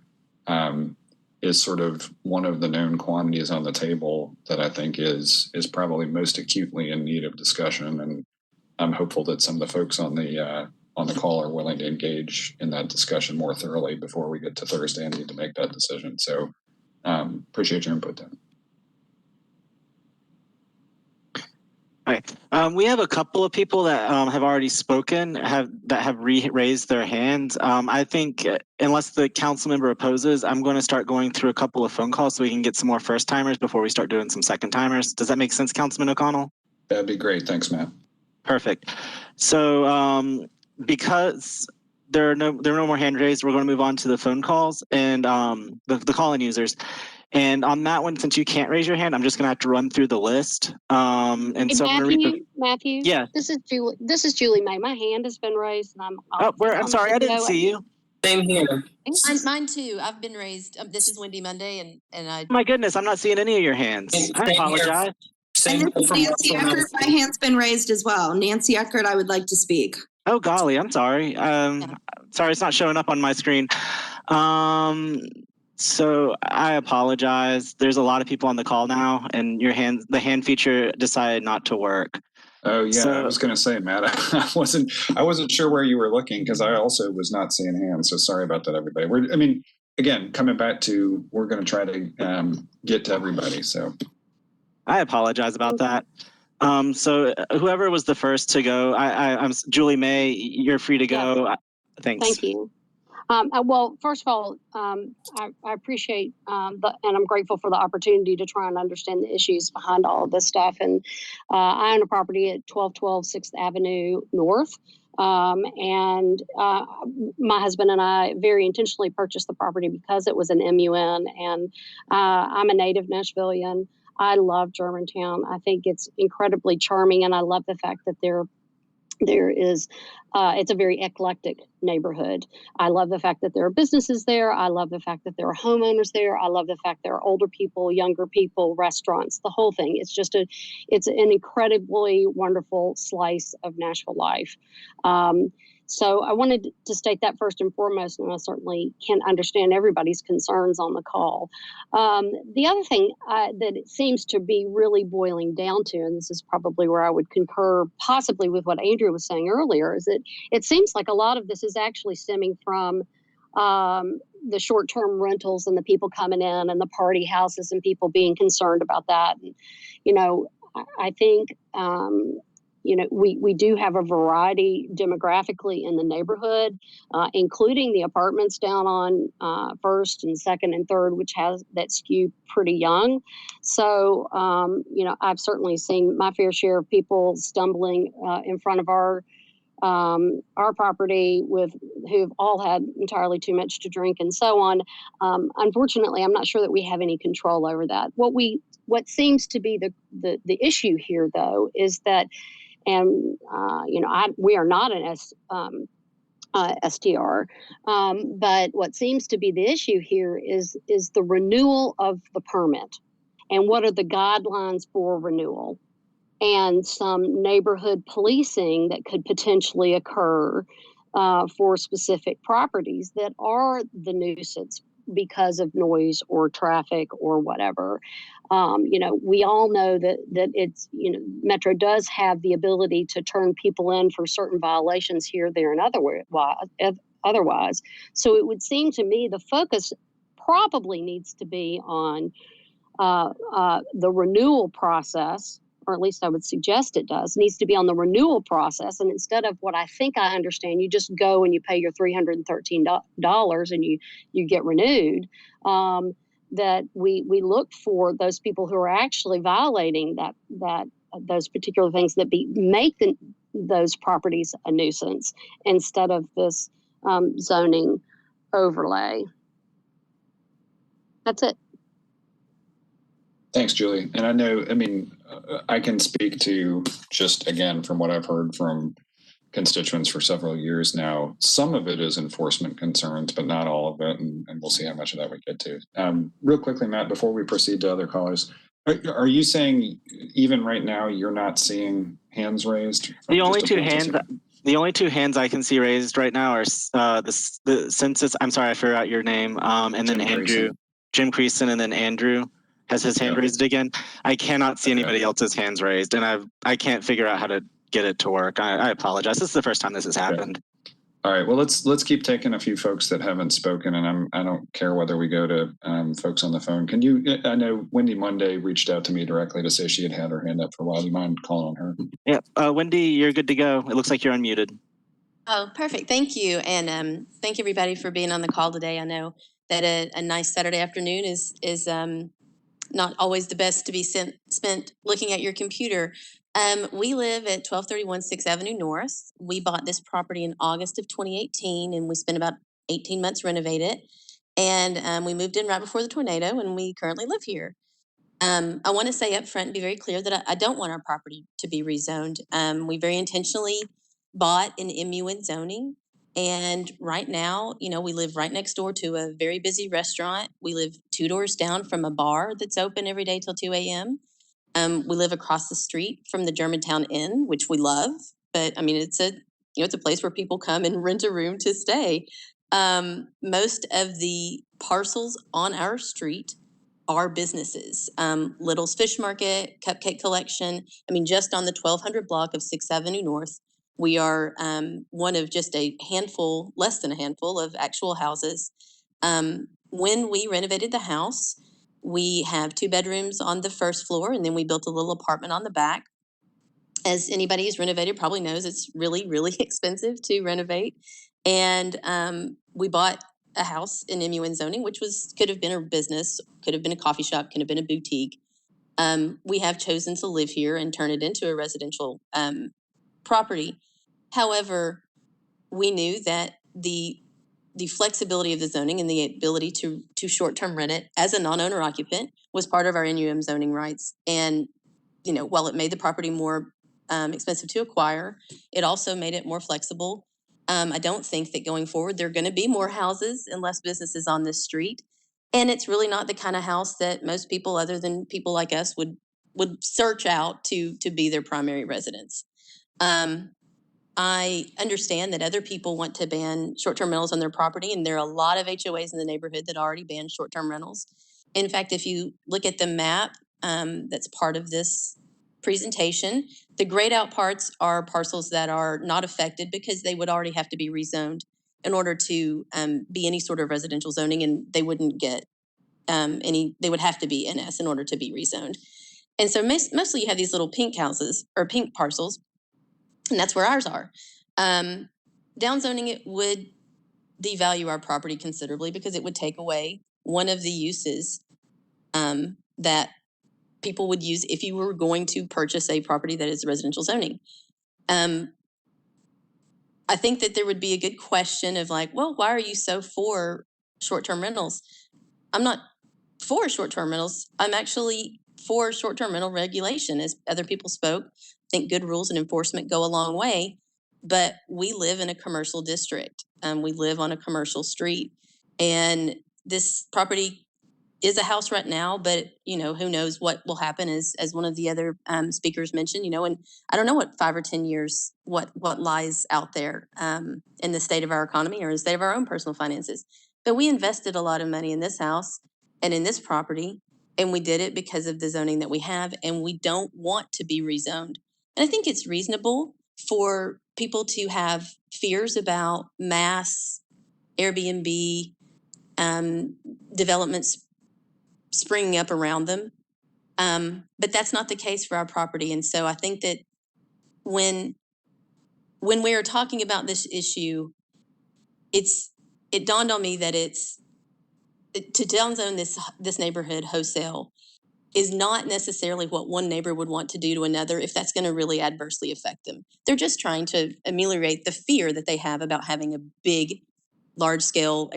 is sort of one of the known quantities on the table that I think is probably most acutely in need of discussion. And I'm hopeful that some of the folks on the call are willing to engage in that discussion more thoroughly before we get to Thursday and need to make that decision. So appreciate your input, Dan. All right. We have a couple of people that have already spoken, that have raised their hands. I think unless the council member opposes, I'm going to start going through a couple of phone calls so we can get some more first timers before we start doing some second timers. Does that make sense, Councilman O'Connell? That'd be great. Thanks, Matt. Perfect. So because there are no more hand raised, we're going to move on to the phone calls and the call-in users. And on that one, since you can't raise your hand, I'm just going to have to run through the list. And hey, so Matthew. Yeah. This is Julie May. My hand has been raised, and I'm sorry, I didn't see you. Same here. Mine too. I've been raised. This is Wendy Monday, and I. My goodness, I'm not seeing any of your hands. I apologize. Same from Nancy Eckert, my hand's been raised as well. Nancy Eckert, I would like to speak. Oh golly, I'm sorry. Sorry, it's not showing up on my screen. So I apologize. There's a lot of people on the call now, and the hand feature decided not to work. Oh yeah, I was going to say, Matt, I wasn't sure where you were looking because I also was not seeing hands. So sorry about that, everybody. again, coming back to, we're going to try to get to everybody. So I apologize about that. So whoever was the first to go, I'm Julie May. You're free to go. Yes. Thanks. Thank you. Well, first of all, I appreciate and I'm grateful for the opportunity to try and understand the issues behind all of this stuff. And I own a property at 1212 6th Avenue North. And my husband and I very intentionally purchased the property because it was an MUN. And I'm a native Nashvilleian. I love Germantown. I think it's incredibly charming. And I love the fact that there is it's a very eclectic neighborhood. I love the fact that there are businesses there. I love the fact that there are homeowners there. I love the fact there are older people, younger people, restaurants, the whole thing. It's just it's an incredibly wonderful slice of Nashville life. So I wanted to state that first and foremost, and I certainly can understand everybody's concerns on the call. The other thing that it seems to be really boiling down to, and this is probably where I would concur possibly with what Andrew was saying earlier, is that it seems like a lot of this is actually stemming from the short-term rentals and the people coming in and the party houses and people being concerned about that. And, I think we do have a variety demographically in the neighborhood, including the apartments down on First and Second and Third, which has that skew pretty young. So, I've certainly seen my fair share of people stumbling in front of our property who've all had entirely too much to drink and so on. Unfortunately, I'm not sure that we have any control over that. What seems to be the issue here, though, is that. And we are not an STR, but what seems to be the issue here is the renewal of the permit, and what are the guidelines for renewal, and some neighborhood policing that could potentially occur for specific properties that are the nuisance because of noise or traffic or whatever. We all know that it's, Metro does have the ability to turn people in for certain violations here, there, and otherwise. So it would seem to me the focus probably needs to be on the renewal process, or at least I would suggest it needs to be on the renewal process. And instead of what I think I understand, you just go and you pay your $313 and you get renewed, that we look for those people who are actually violating those particular things that make those properties a nuisance instead of this zoning overlay. That's it. thanks, Julie. And I can speak to, just again, from what I've heard from constituents for several years now, some of it is enforcement concerns, but not all of it. And we'll see how much of that we get to. Real quickly, Matt, before we proceed to other callers, are you saying even right now you're not seeing hands raised? The only two hands I can see raised right now are the census. I'm sorry, I forgot your name. And then Jim Creason, and then Andrew has his hand raised again. I cannot see anybody else's hands raised, and I can't figure out how to get it to work. I apologize. This is the first time this has happened. All right. Well, let's keep taking a few folks that haven't spoken, and I don't care whether we go to folks on the phone. I know Wendy Monday reached out to me directly to say she had her hand up for a while. Do you mind calling on her? Yeah. Wendy, you're good to go. It looks like you're unmuted. Oh, perfect. Thank you. And thank everybody for being on the call today. I know that a nice Saturday afternoon is not always the best to be spent looking at your computer. We live at 1231 6th Avenue North. We bought this property in August of 2018, and we spent about 18 months renovating it. And we moved in right before the tornado, and we currently live here. I want to say up front and be very clear that I don't want our property to be rezoned. We very intentionally bought an MUN zoning. And right now, we live right next door to a very busy restaurant. We live 2 doors down from a bar that's open every day till 2 a.m. We live across the street from the Germantown Inn, which we love. But it's a place where people come and rent a room to stay. Most of the parcels on our street are businesses. Little's Fish Market, Cupcake Collection. Just on the 1200 block of 6th Avenue North, we are one of just less than a handful of actual houses. when we renovated the house, we have 2 bedrooms on the first floor, and then we built a little apartment on the back. As anybody who's renovated probably knows, it's really, really expensive to renovate. And we bought a house in MUN zoning, which could have been a business, could have been a coffee shop, could have been a boutique. We have chosen to live here and turn it into a residential property. However, we knew that the flexibility of the zoning and the ability to short-term rent it as a non-owner occupant was part of our NUM zoning rights. And while it made the property more expensive to acquire, it also made it more flexible. I don't think that going forward there are going to be more houses and less businesses on this street. And it's really not the kind of house that most people, other than people like us, would search out to be their primary residence. I understand that other people want to ban short-term rentals on their property, and there are a lot of HOAs in the neighborhood that already ban short-term rentals. In fact, if you look at the map that's part of this presentation, the grayed out parts are parcels that are not affected because they would already have to be rezoned in order to be any sort of residential zoning, and they wouldn't get they would have to be NS in order to be rezoned. And so mostly you have these little pink houses or pink parcels, and that's where ours are. Downzoning it would devalue our property considerably because it would take away one of the uses that people would use if you were going to purchase a property that is residential zoning. I think that there would be a good question of like, well, why are you so for short-term rentals? I'm not for short-term rentals. I'm actually for short-term rental regulation. As other people spoke, I think good rules and enforcement go a long way, but we live in a commercial district. We live on a commercial street, and this property is a house right now, but who knows what will happen, as one of the other speakers mentioned, and I don't know what 5 or 10 years, what lies out there in the state of our economy or in the state of our own personal finances. But we invested a lot of money in this house and in this property, and we did it because of the zoning that we have, and we don't want to be rezoned. And I think it's reasonable for people to have fears about mass Airbnb developments springing up around them. But that's not the case for our property. And so I think that when we are talking about this issue, it dawned on me that to downzone this neighborhood wholesale is not necessarily what one neighbor would want to do to another if that's going to really adversely affect them. They're just trying to ameliorate the fear that they have about having a big, large-scale,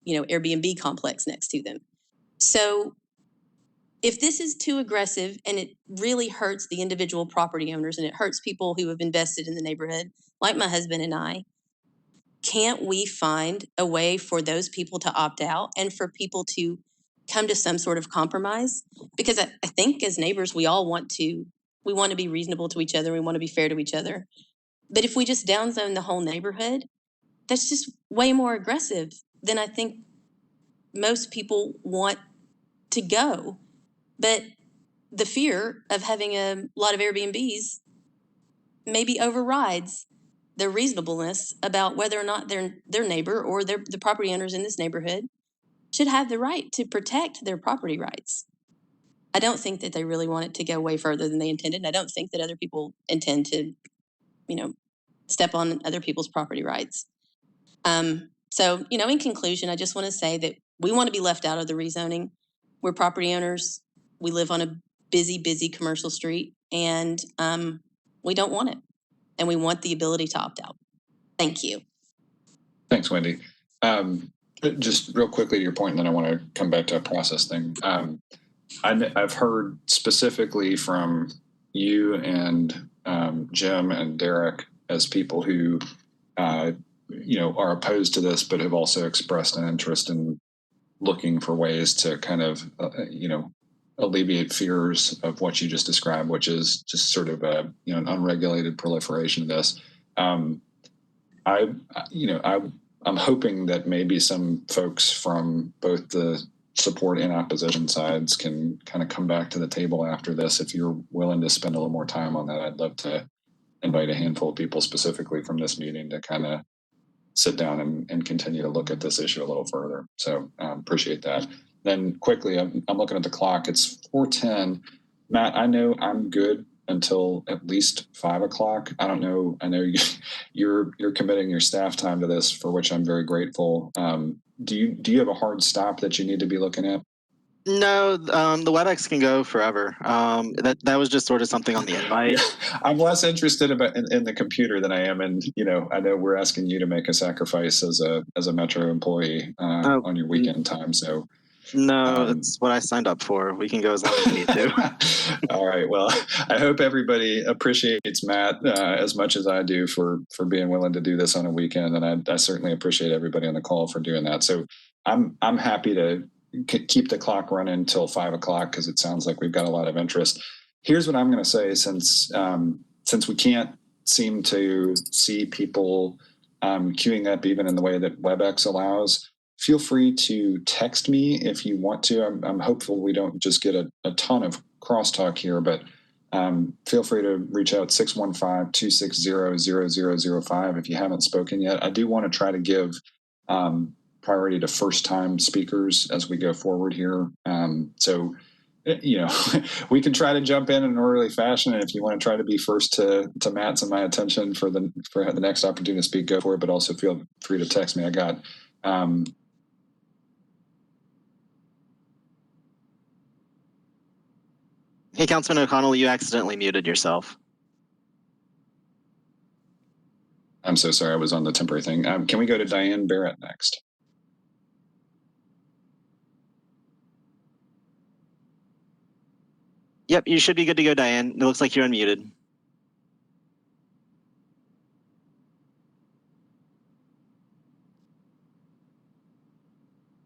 Airbnb complex next to them. So if this is too aggressive and it really hurts the individual property owners and it hurts people who have invested in the neighborhood, like my husband and I, can't we find a way for those people to opt out and for people to come to some sort of compromise? Because I think as neighbors, we want to be reasonable to each other. We want to be fair to each other. But if we just downzone the whole neighborhood, that's just way more aggressive than I think most people want to go. But the fear of having a lot of Airbnbs maybe overrides the reasonableness about whether or not their neighbor or the property owners in this neighborhood should have the right to protect their property rights. I don't think that they really want it to go way further than they intended. And I don't think that other people intend to, step on other people's property rights. So, in conclusion, I just want to say that we want to be left out of the rezoning. We're property owners. We live on a busy commercial street, and we don't want it. And we want the ability to opt out. Thank you. Thanks, Wendy. Just real quickly to your point, and then I want to come back to a process thing. I've heard specifically from you and Jim and Derek as people who are opposed to this, but have also expressed an interest in looking for ways to kind of alleviate fears of what you just described, which is just sort of an unregulated proliferation of this. I'm hoping that maybe some folks from both the support and opposition sides can kind of come back to the table after this. If you're willing to spend a little more time on that, I'd love to invite a handful of people specifically from this meeting to kind of sit down and continue to look at this issue a little further. So appreciate that. Then quickly, I'm looking at the clock. It's 4:10. Matt, I know I'm good until at least 5 o'clock. I don't know. I know you're committing your staff time to this, for which I'm very grateful. Do you have a hard stop that you need to be looking at? No, the WebEx can go forever. That was just sort of something on the invite. Yeah, I'm less interested in the computer than I am in, I know we're asking you to make a sacrifice as a Metro employee on your weekend time. So no, that's what I signed up for. We can go as long as we need to. All right. Well, I hope everybody appreciates Matt as much as I do for being willing to do this on a weekend, and I certainly appreciate everybody on the call for doing that. So I'm happy to keep the clock running until 5 o'clock because it sounds like we've got a lot of interest. Here's what I'm going to say, since we can't seem to see people queuing up even in the way that WebEx allows. Feel free to text me if you want to. I'm hopeful we don't just get a ton of crosstalk here, but feel free to reach out 615-260-0005 if you haven't spoken yet. I do want to try to give priority to first-time speakers as we go forward here. So, we can try to jump in an orderly fashion, and if you want to try to be first to Matt's and my attention for the next opportunity to speak, go for it. But also feel free to text me. I got. Hey, Councilman O'Connell, you accidentally muted yourself. I'm so sorry. I was on the temporary thing. Can we go to Diane Barrett next? Yep, you should be good to go, Diane. It looks like you're unmuted.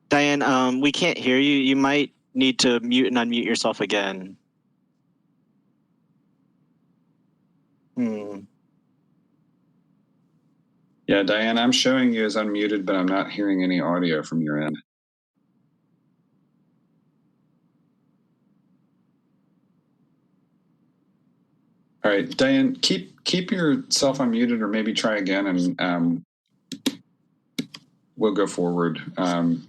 Diane, we can't hear you. You might need to mute and unmute yourself again. Yeah, Diane, I'm showing you as unmuted, but I'm not hearing any audio from your end. All right, Diane, keep yourself unmuted, or maybe try again, and we'll go forward. All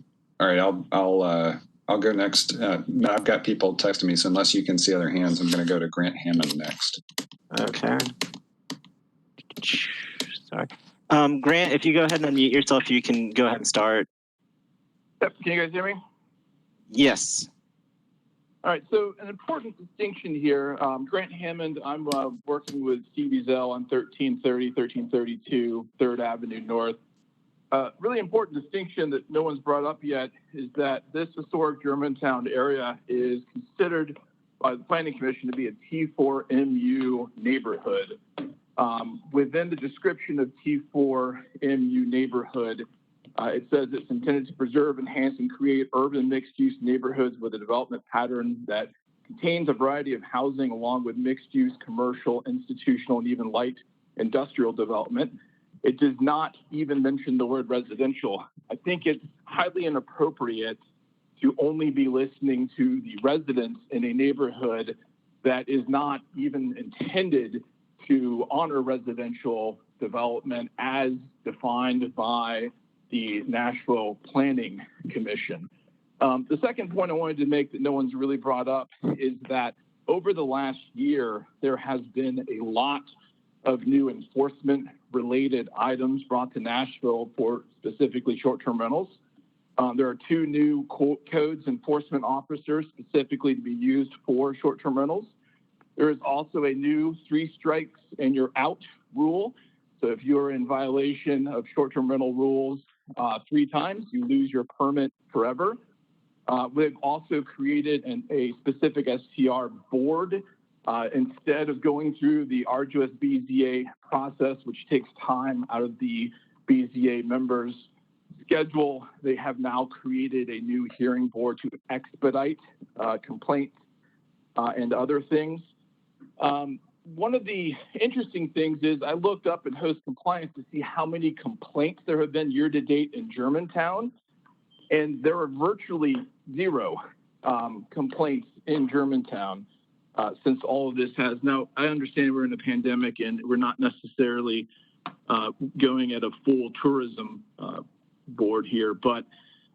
right, I'll go next. I've got people texting me, so unless you can see other hands, I'm going to go to Grant Hammond next. Okay. Sorry. Grant, if you go ahead and unmute yourself, you can go ahead and start. Yep. Can you guys hear me? Yes. All right. So an important distinction here, Grant Hammond, I'm working with Stevie Zell on 1330, 1332 3rd Avenue North. Really important distinction that no one's brought up yet is that this historic Germantown area is considered by the Planning Commission to be a T4MU neighborhood. Within the description of T4MU neighborhood, it says it's intended to preserve, enhance, and create urban mixed-use neighborhoods with a development pattern that contains a variety of housing along with mixed-use, commercial, institutional, and even light industrial development. It does not even mention the word residential. I think it's highly inappropriate to only be listening to the residents in a neighborhood that is not even intended to honor residential development as defined by the Nashville Planning Commission. The second point I wanted to make that no one's really brought up is that over the last year, there has been a lot of new enforcement related items brought to Nashville for specifically short-term rentals. There are 2 new codes enforcement officers specifically to be used for short-term rentals. There is also a new 3 strikes and you're out rule. So if you're in violation of short-term rental rules 3 times, you lose your permit forever. We've also created a specific STR board. Instead of going through the arduous BZA process, which takes time out of the BZA members' schedule, they have now created a new hearing board to expedite complaints and other things. One of the interesting things is I looked up in host compliance to see how many complaints there have been year to date in Germantown, and there are virtually 0 complaints in Germantown since all of this has. Now, I understand we're in a pandemic and we're not necessarily going at a full tourism board here, but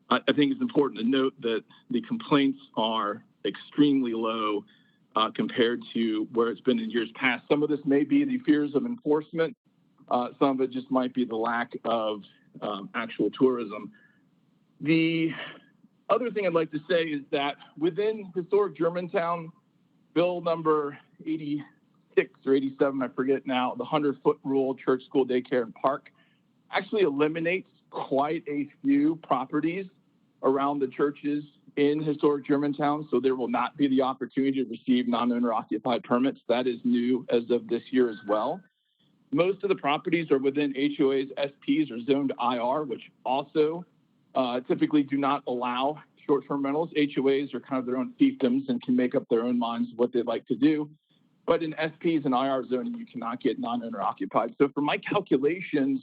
I think it's important to note that the complaints are extremely low compared to where it's been in years past. Some of this may be the fears of enforcement. Some of it just might be the lack of actual tourism. The other thing I'd like to say is that within historic Germantown, bill number 86 or 87, I forget now, the 100-foot rule, church, school, daycare, and park, actually eliminates quite a few properties around the churches in historic Germantown, so there will not be the opportunity to receive non-owner occupied permits. That is new as of this year as well. Most of the properties are within HOAs, SPs, or zoned IR, which also typically do not allow short-term rentals. HOAs are kind of their own fiefdoms and can make up their own minds what they'd like to do. But in SPs and IR zoning, you cannot get non-owner occupied. So for my calculations,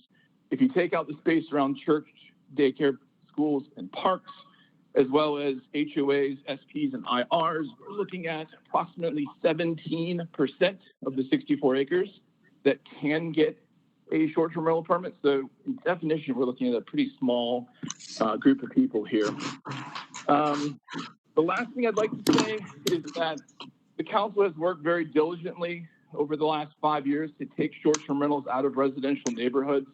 if you take out the space around church, daycare, schools, and parks, as well as HOAs, SPs, and IRs, we're looking at approximately 17% of the 64 acres that can get a short-term rental permit. So in definition, we're looking at a pretty small group of people here. The last thing I'd like to say is that the council has worked very diligently over the last 5 years to take short-term rentals out of residential neighborhoods.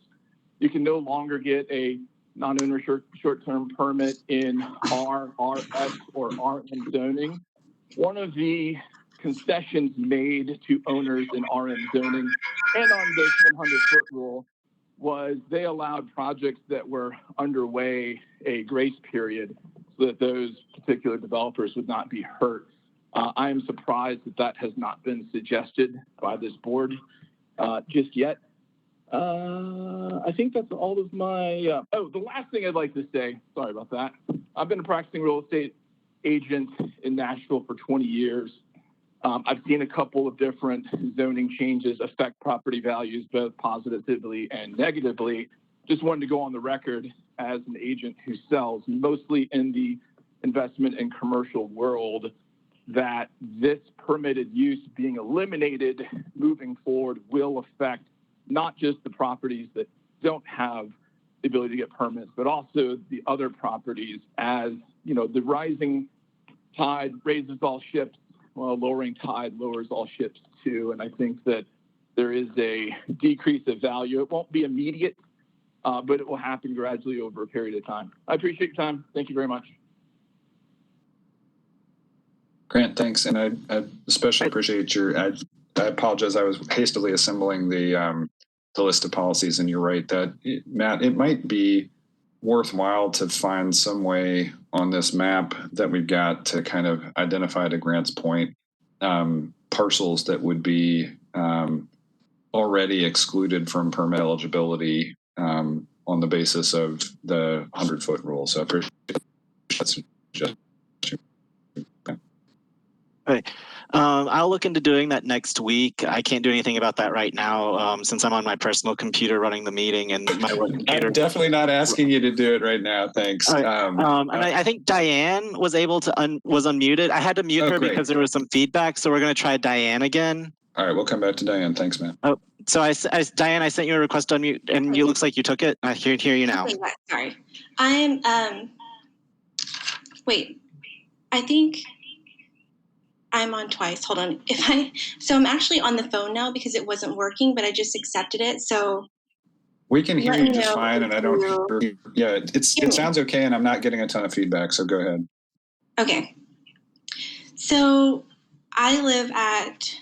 You can no longer get a non-owner short-term permit in R, RS, or RM zoning. One of the concessions made to owners in RM zoning and on this 100-foot rule was they allowed projects that were underway a grace period so that those particular developers would not be hurt. I am surprised that that has not been suggested by this board just yet. I think that's all of my, the last thing I'd like to say, sorry about that. I've been a practicing real estate agent in Nashville for 20 years. I've seen a couple of different zoning changes affect property values, both positively and negatively. Just wanted to go on the record as an agent who sells mostly in the investment and commercial world that this permitted use being eliminated moving forward will affect not just the properties that don't have the ability to get permits, but also the other properties as, you know, the rising tide raises all ships, well, lowering tide lowers all ships too. And I think that there is a decrease of value. It won't be immediate, but it will happen gradually over a period of time. I appreciate your time. Thank you very much. Grant, thanks. And I especially appreciate I apologize. I was hastily assembling the list of policies, and you're right that Matt, it might be worthwhile to find some way on this map that we've got to kind of identify, to Grant's point, parcels that would be already excluded from permit eligibility on the basis of the 100-foot rule. So I appreciate that's just. Okay. I'll look into doing that next week. I can't do anything about that right now since I'm on my personal computer running the meeting and my work computer. I'm definitely not asking you to do it right now. Thanks. Right. And I think Diane was able to was unmuted. I had to mute her because there was some feedback. So we're going to try Diane again. All right, we'll come back to Diane. Thanks, man. Oh, so Diane, I sent you a request to unmute, and you looks like you took it. I hear you now. Sorry, I'm. Wait, I think I'm on twice. Hold on. So I'm actually on the phone now because it wasn't working, but I just accepted it. So we can hear you just fine, and I don't. Yeah, it sounds okay, and I'm not getting a ton of feedback. So go ahead. Okay. So I live at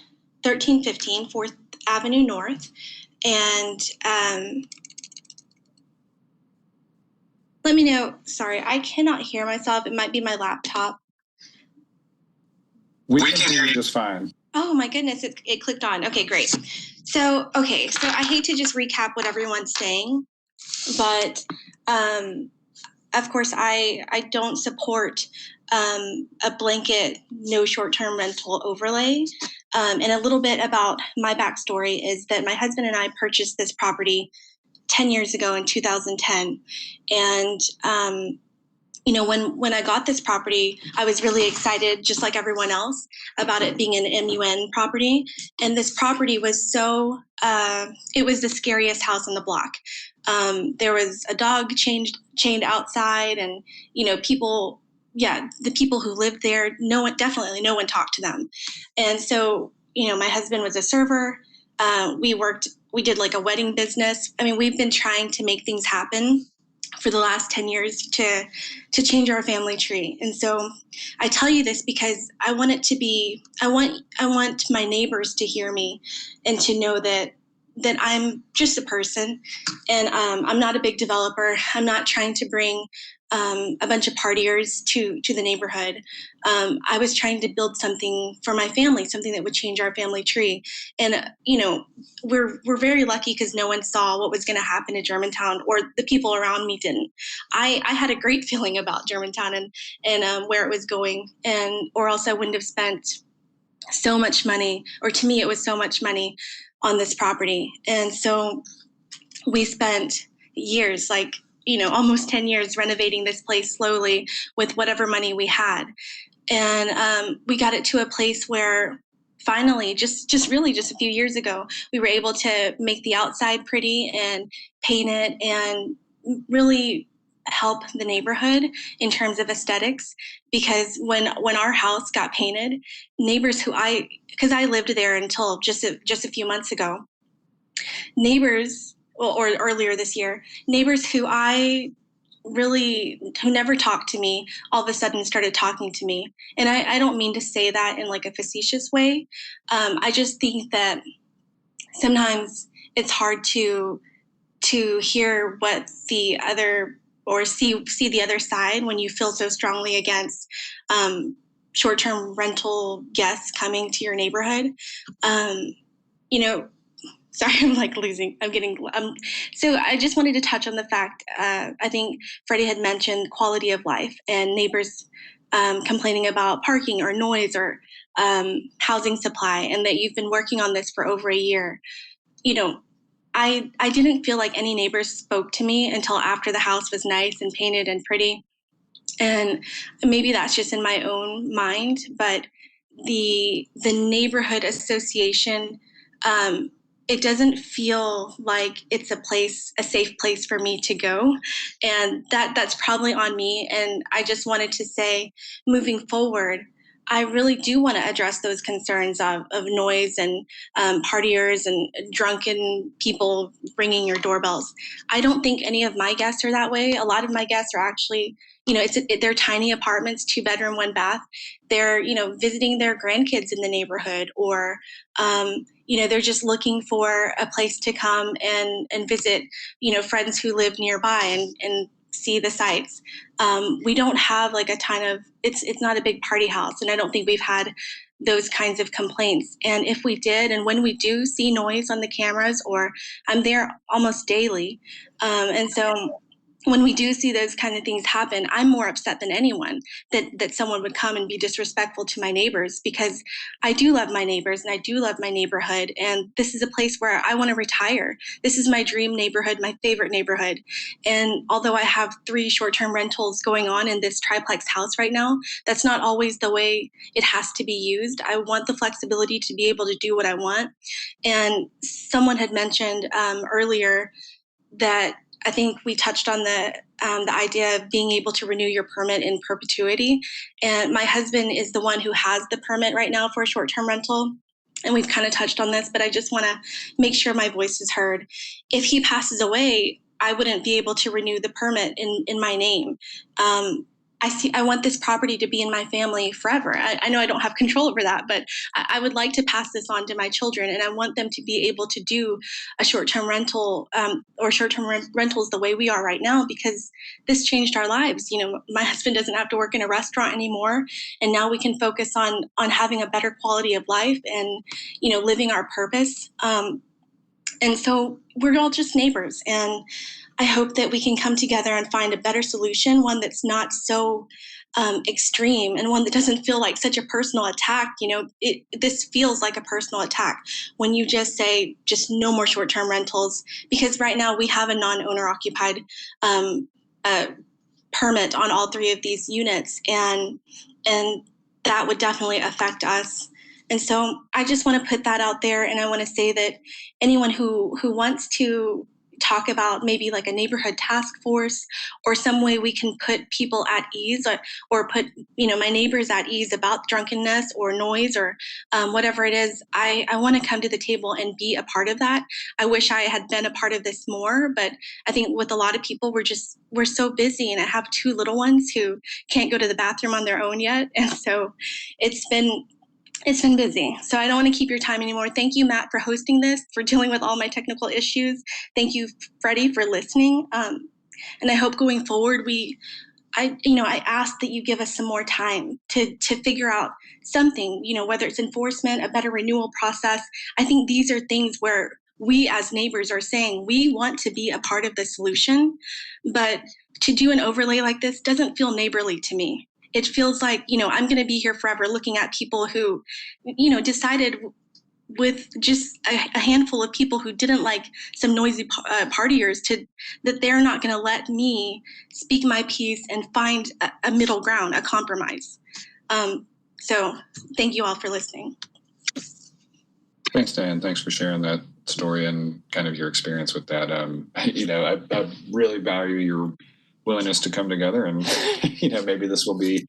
1315 4th Avenue North, and let me know. Sorry, I cannot hear myself. It might be my laptop. We can hear you just fine. Oh my goodness, it clicked on. Okay, great. So I hate to just recap what everyone's saying, but of course I don't support a blanket no short-term rental overlay. And a little bit about my backstory is that my husband and I purchased this property 10 years ago in 2010. And you know, when I got this property, I was really excited, just like everyone else, about it being an MUN property. And this property was so, it was the scariest house on the block. There was a dog chained outside, and, you know, people, the people who lived there, definitely no one talked to them. And so, you know, my husband was a server. We did like a wedding business. I mean, we've been trying to make things happen for the last 10 years to change our family tree. And so I tell you this because I want it to be, I want my neighbors to hear me and to know that I'm just a person, and I'm not a big developer. I'm not trying to bring a bunch of partiers to the neighborhood. I was trying to build something for my family, something that would change our family tree. And you know, we're very lucky because no one saw what was going to happen in Germantown, or the people around me didn't. I had a great feeling about Germantown and where it was going, or else I wouldn't have spent so much money, or to me it was so much money on this property. And so we spent years, like, you know, almost 10 years renovating this place slowly with whatever money we had. And we got it to a place where finally, just really just a few years ago, we were able to make the outside pretty and paint it and really help the neighborhood in terms of aesthetics. Because when our house got painted, neighbors because I lived there until just a few months ago, neighbors, or earlier this year, neighbors who never talked to me, all of a sudden started talking to me. And I don't mean to say that in like a facetious way. I just think that sometimes it's hard to hear what the other, or see the other side when you feel so strongly against short-term rental guests coming to your neighborhood. You know, sorry, so I just wanted to touch on the fact, I think Freddie had mentioned quality of life and neighbors complaining about parking or noise or housing supply, and that you've been working on this for over a year. You know, I didn't feel like any neighbors spoke to me until after the house was nice and painted and pretty. And maybe that's just in my own mind, but the neighborhood association, it doesn't feel like it's a safe place for me to go. And that's probably on me. And I just wanted to say, moving forward, I really do want to address those concerns of noise and partiers and drunken people ringing your doorbells. I don't think any of my guests are that way. A lot of my guests are actually, you know, they're tiny apartments, 2-bedroom, 1-bath. They're, you know, visiting their grandkids in the neighborhood, or, you know, they're just looking for a place to come and visit, you know, friends who live nearby and see the sights. We don't have like a ton of, it's not a big party house, and I don't think we've had those kinds of complaints. And if we did, and when we do see noise on the cameras, or I'm there almost daily, and so when we do see those kind of things happen, I'm more upset than anyone that someone would come and be disrespectful to my neighbors, because I do love my neighbors and I do love my neighborhood. And this is a place where I want to retire. This is my dream neighborhood, my favorite neighborhood. And although I have 3 short-term rentals going on in this triplex house right now, that's not always the way it has to be used. I want the flexibility to be able to do what I want. And someone had mentioned earlier that I think we touched on the idea of being able to renew your permit in perpetuity. And my husband is the one who has the permit right now for a short-term rental. And we've kind of touched on this, but I just want to make sure my voice is heard. If he passes away, I wouldn't be able to renew the permit in my name. I want this property to be in my family forever. I know I don't have control over that, but I would like to pass this on to my children, and I want them to be able to do a short-term rental or short-term rentals the way we are right now, because this changed our lives. You know, my husband doesn't have to work in a restaurant anymore, and now we can focus on having a better quality of life and, you know, living our purpose. And so we're all just neighbors, and I hope that we can come together and find a better solution, one that's not so extreme, and one that doesn't feel like such a personal attack. You know, this feels like a personal attack when you just say just no more short-term rentals, because right now we have a non-owner occupied permit on all three of these units, and that would definitely affect us. And so I just want to put that out there, and I want to say that anyone who wants to talk about maybe like a neighborhood task force or some way we can put people at ease, or put my neighbors at ease about drunkenness or noise or whatever it is, I want to come to the table and be a part of that. I wish I had been a part of this more, but I think with a lot of people, we're so busy, and I have two little ones who can't go to the bathroom on their own yet, and so it's been busy. So I don't want to keep your time anymore. Thank you, Matt, for hosting this, for dealing with all my technical issues. Thank you, Freddie, for listening. And I hope going forward, I ask that you give us some more time to figure out something, whether it's enforcement, a better renewal process. I think these are things where we as neighbors are saying we want to be a part of the solution, but to do an overlay like this doesn't feel neighborly to me. It feels like, I'm going to be here forever looking at people who, decided with just a handful of people who didn't like some noisy partiers that they're not going to let me speak my piece and find a middle ground, a compromise. So thank you all for listening. Thanks, Dan. Thanks for sharing that story and kind of your experience with that. I really value your willingness to come together, and maybe this will be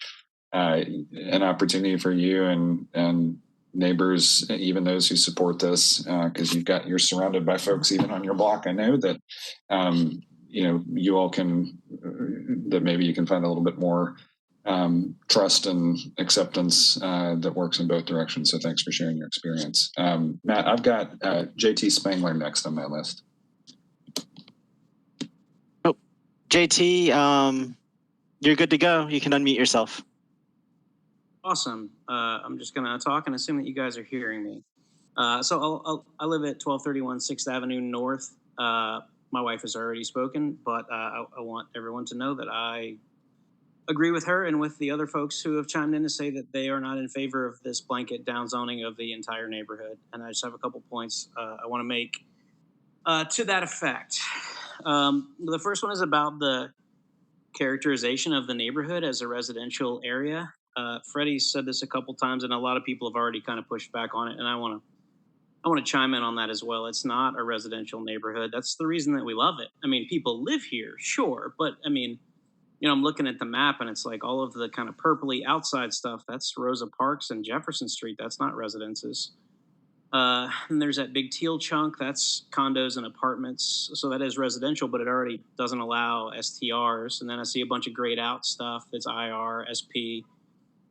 an opportunity for you and neighbors, even those who support this, because you're surrounded by folks even on your block. I know that you all can that maybe you can find a little bit more trust and acceptance that works in both directions. So thanks for sharing your experience. Matt, I've got JT Spangler next on my list. Oh, JT, you're good to go. You can unmute yourself. Awesome. I'm just going to talk and assume that you guys are hearing me. So I live at 1231 6th Avenue North. My wife has already spoken, but I want everyone to know that I agree with her and with the other folks who have chimed in to say that they are not in favor of this blanket downzoning of the entire neighborhood. And I just have a couple points I want to make to that effect. The first one is about the characterization of the neighborhood as a residential area. Freddie said this a couple times, and a lot of people have already kind of pushed back on it. And I want to chime in on that as well. It's not a residential neighborhood. That's the reason that we love it. I mean, people live here, sure, but I mean, I'm looking at the map and it's like all of the kind of purpley outside stuff. That's Rosa Parks and Jefferson Street. That's not residences. And there's that big teal chunk. That's condos and apartments. So that is residential, but it already doesn't allow STRs. And then I see a bunch of grayed out stuff. It's IR, SP,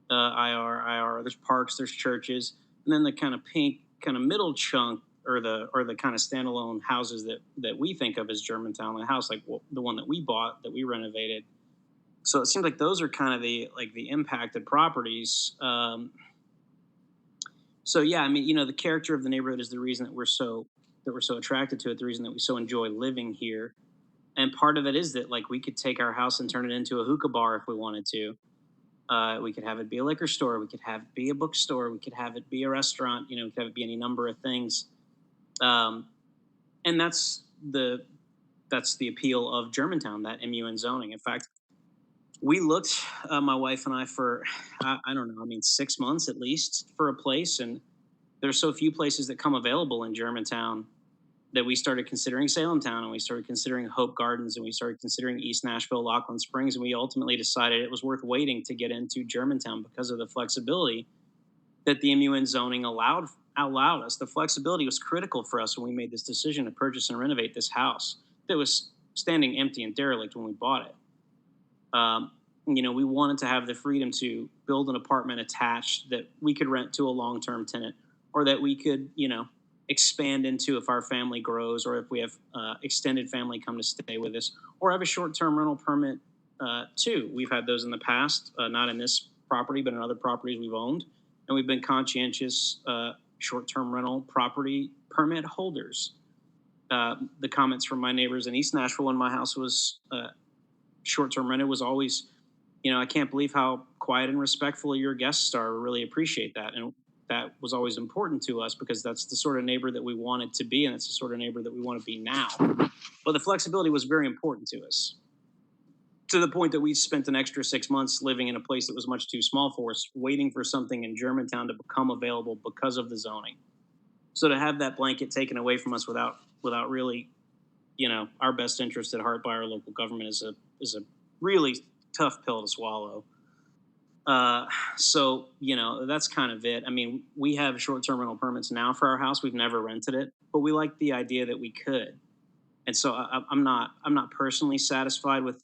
IR. There's parks, there's churches. And then the kind of pink kind of middle chunk or the kind of standalone houses that we think of as Germantown, the house like the one that we bought, that we renovated. So it seems like those are kind of the impacted properties. So yeah, I mean, the character of the neighborhood is the reason that we're so attracted to it, the reason that we so enjoy living here. And part of it is that like we could take our house and turn it into a hookah bar if we wanted to. We could have it be a liquor store. We could have it be a bookstore. We could have it be a restaurant. We could have it be any number of things. And that's the appeal of Germantown, that MUN zoning. In fact, we looked, my wife and I, for, I don't know, 6 months at least for a place. And there's so few places that come available in Germantown that we started considering Salem Town, and we started considering Hope Gardens, and we started considering East Nashville, Lockland Springs. And we ultimately decided it was worth waiting to get into Germantown because of the flexibility that the MUN zoning allowed us. The flexibility was critical for us when we made this decision to purchase and renovate this house that was standing empty and derelict when we bought it. We wanted to have the freedom to build an apartment attached that we could rent to a long-term tenant, or that we could, expand into if our family grows, or if we have extended family come to stay with us, or have a short-term rental permit too. We've had those in the past, not in this property, but in other properties we've owned. And we've been conscientious short-term rental property permit holders. The comments from my neighbors in East Nashville when my house was short-term rented was always, I can't believe how quiet and respectful your guests are. We really appreciate that. And that was always important to us because that's the sort of neighbor that we wanted to be, and it's the sort of neighbor that we want to be now. But the flexibility was very important to us. to the point that we spent an extra 6 months living in a place that was much too small for us, waiting for something in Germantown to become available because of the zoning. So to have that blanket taken away from us without really, our best interest at heart by our local government is a really tough pill to swallow. So, that's kind of it. I mean, we have short-term rental permits now for our house. We've never rented it, but we like the idea that we could. And so I'm not personally satisfied with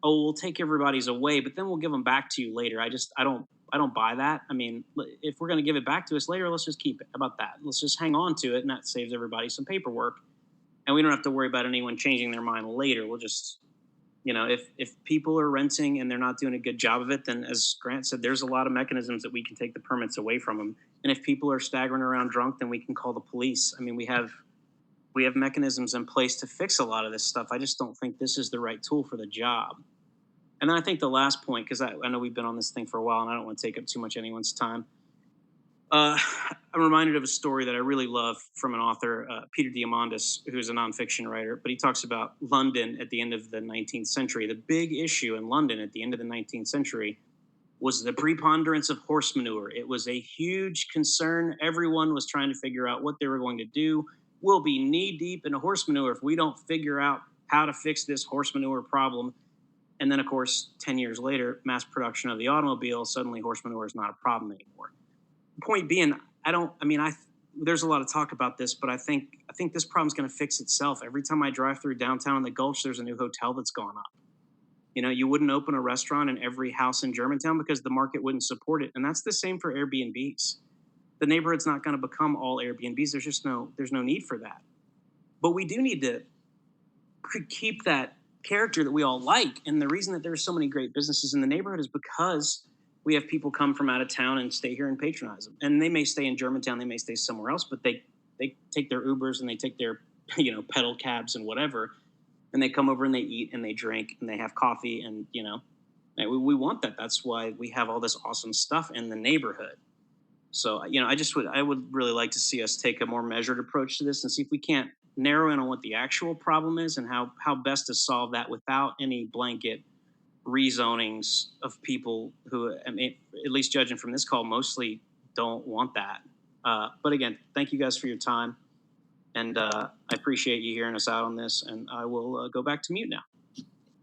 we'll take everybody's away, but then we'll give them back to you later. I don't buy that. I mean, if we're going to give it back to us later, let's just keep it. How about that? Let's just hang on to it, and that saves everybody some paperwork. And we don't have to worry about anyone changing their mind later. We'll just, if people are renting and they're not doing a good job of it, then as Grant said, there's a lot of mechanisms that we can take the permits away from them. And if people are staggering around drunk, then we can call the police. I mean, we have mechanisms in place to fix a lot of this stuff. I just don't think this is the right tool for the job. And then I think the last point, because I know we've been on this thing for a while and I don't want to take up too much anyone's time. I'm reminded of a story that I really love from an author, Peter Diamandis, who's a nonfiction writer, but he talks about London at the end of the 19th century. The big issue in London at the end of the 19th century was the preponderance of horse manure. It was a huge concern. Everyone was trying to figure out what they were going to do. We'll be knee deep in horse manure if we don't figure out how to fix this horse manure problem. And then, of course, 10 years later, mass production of the automobile, suddenly horse manure is not a problem anymore. Point being, there's a lot of talk about this, but I think this problem's going to fix itself. Every time I drive through downtown in the Gulch, there's a new hotel that's gone up. You wouldn't open a restaurant in every house in Germantown because the market wouldn't support it. And that's the same for Airbnbs. The neighborhood's not going to become all Airbnbs. There's no need for that. But we do need to keep that character that we all like. And the reason that there's so many great businesses in the neighborhood is because we have people come from out of town and stay here and patronize them. And they may stay in Germantown, they may stay somewhere else, but they take their Ubers and they take their, pedal cabs and whatever. And they come over and they eat and they drink and they have coffee and, we want that. That's why we have all this awesome stuff in the neighborhood. So, I would really like to see us take a more measured approach to this and see if we can't narrow in on what the actual problem is and how best to solve that without any blanket rezonings of people who, at least judging from this call, mostly don't want that. But again, thank you guys for your time. And I appreciate you hearing us out on this. And I will go back to mute now.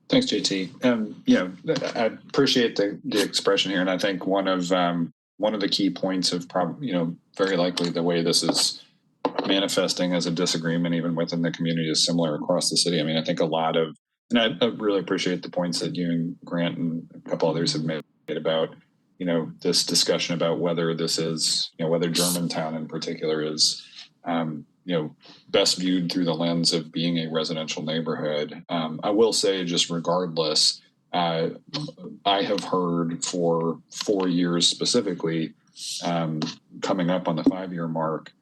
Thanks, JT. I appreciate the expression here. And I think one of the key points of very likely the way this is manifesting as a disagreement even within the community is similar across the city. I think a lot of, and I really appreciate the points that you and Grant and a couple others have made about, this discussion about whether this is, whether Germantown in particular is, best viewed through the lens of being a residential neighborhood. I will say, just regardless, I have heard for 4 years specifically, coming up on the 5-year mark,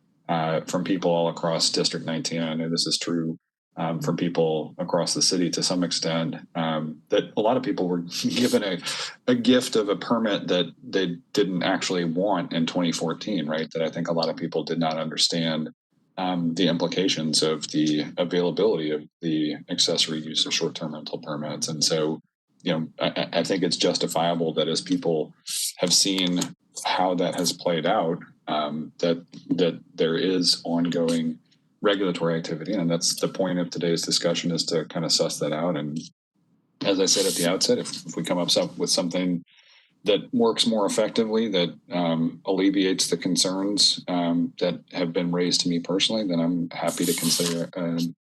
from people all across District 19. I know this is true from people across the city to some extent, that a lot of people were given a gift of a permit that they didn't actually want in 2014, right? That I think a lot of people did not understand the implications of the availability of the accessory use of short-term rental permits. And so, I think it's justifiable that as people have seen how that has played out, that there is ongoing regulatory activity. And that's the point of today's discussion, is to kind of suss that out. And as I said at the outset, if we come up with something that works more effectively, that alleviates the concerns that have been raised to me personally, then I'm happy to consider an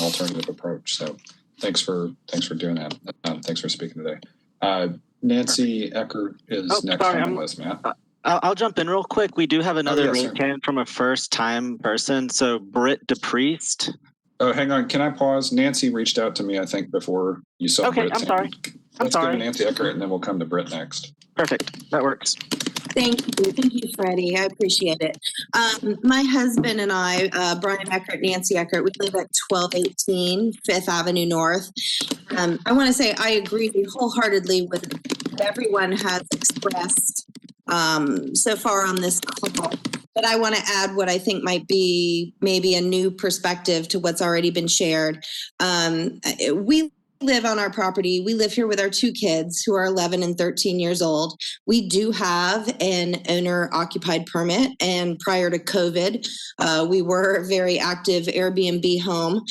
alternative approach. So thanks for doing that. Thanks for speaking today. Nancy Eckert is next on the list, Matt. I'll jump in real quick. We do have another raised hand from a first-time person. So Britt DePriest. Oh, hang on. Can I pause? Nancy reached out to me, I think, before you saw Britt's hand. Sorry. Let's go to Nancy Eckert, and then we'll come to Britt next. Perfect. That works. Thank you, Freddie. I appreciate it. My husband and I, Brian Eckert, Nancy Eckert, we live at 1218 5th Avenue North. I want to say I agree wholeheartedly with what everyone has expressed so far on this call. But I want to add what I think might be maybe a new perspective to what's already been shared. We live on our property. We live here with our 2 kids who are 11 and 13 years old. We do have an owner occupied permit. And prior to COVID, we were a very active Airbnb home.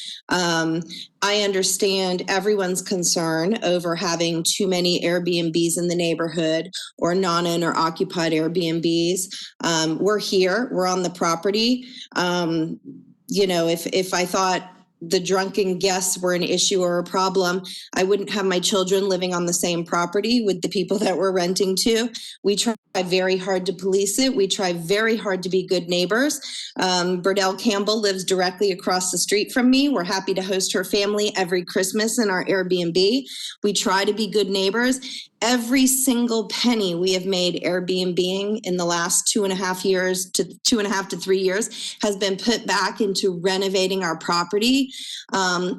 I understand everyone's concern over having too many Airbnbs in the neighborhood or non-owner occupied Airbnbs. We're here, we're on the property. If I thought the drunken guests were an issue or a problem, I wouldn't have my children living on the same property with the people that we're renting to. We try very hard to police it. We try very hard to be good neighbors. Burdell Campbell lives directly across the street from me. We're happy to host her family every Christmas in our Airbnb. We try to be good neighbors. Every single penny we have made Airbnb-ing in the last 2.5 to 3 years has been put back into renovating our property.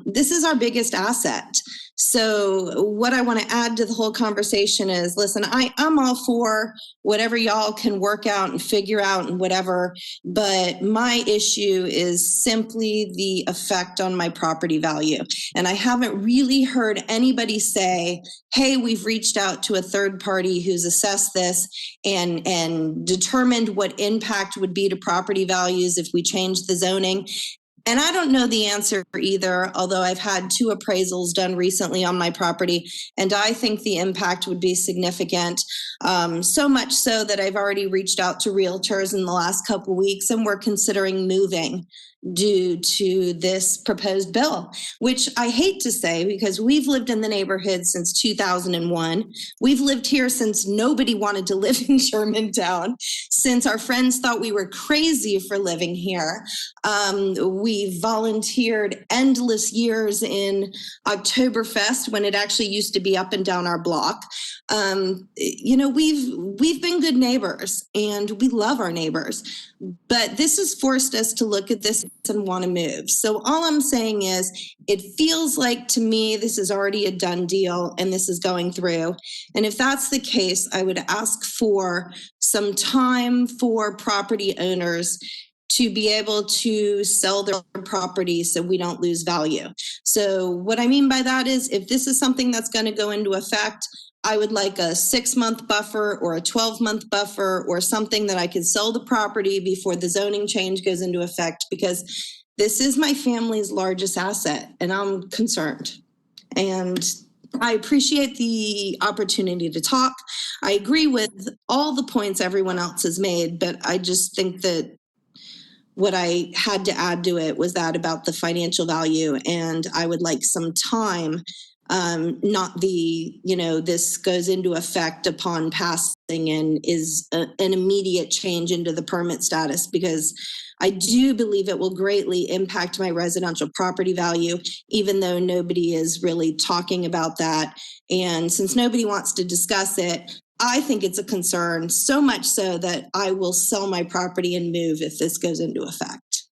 This is our biggest asset. So what I want to add to the whole conversation is, listen, I'm all for whatever y'all can work out and figure out and whatever, but my issue is simply the effect on my property value. And I haven't really heard anybody say, hey, we've reached out to a third party who's assessed this and determined what impact would be to property values if we change the zoning. And I don't know the answer either, although I've had 2 appraisals done recently on my property, and I think the impact would be significant. So much so that I've already reached out to realtors in the last couple weeks, and we're considering moving due to this proposed bill, which I hate to say because we've lived in the neighborhood since 2001. We've lived here since nobody wanted to live in Germantown, since our friends thought we were crazy for living here. We volunteered endless years in Oktoberfest when it actually used to be up and down our block. We've been good neighbors and we love our neighbors, but this has forced us to look at this and want to move. So all I'm saying is it feels like to me this is already a done deal and this is going through. And if that's the case, I would ask for some time for property owners to be able to sell their property so we don't lose value. So what I mean by that is if this is something that's going to go into effect, I would like a 6-month buffer or a 12-month buffer or something that I could sell the property before the zoning change goes into effect, because this is my family's largest asset and I'm concerned. And I appreciate the opportunity to talk. I agree with all the points everyone else has made, but I just think that what I had to add to it was that about the financial value, and I would like some time. Not this goes into effect upon passing and is an immediate change into the permit status, because I do believe it will greatly impact my residential property value, even though nobody is really talking about that. And since nobody wants to discuss it, I think it's a concern, so much so that I will sell my property and move if this goes into effect.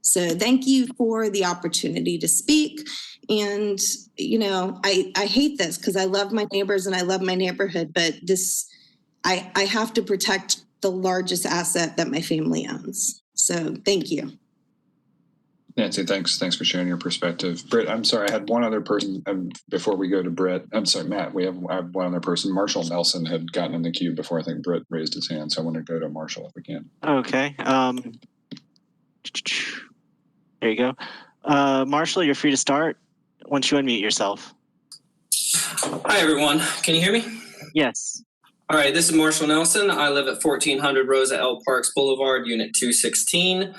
So thank you for the opportunity to speak. And, I hate this because I love my neighbors and I love my neighborhood, but I have to protect the largest asset that my family owns. So thank you. Nancy, thanks for sharing your perspective. Britt, I'm sorry, I had one other person before we go to Britt. I'm sorry, Matt, I have one other person. Marshall Nelson had gotten in the queue before I think Britt raised his hand, so I want to go to Marshall if we can. Okay. There you go. Marshall, you're free to start once you unmute yourself. Hi, everyone. Can you hear me? Yes. All right, this is Marshall Nelson. I live at 1400 Rosa L. Parks Boulevard, Unit 216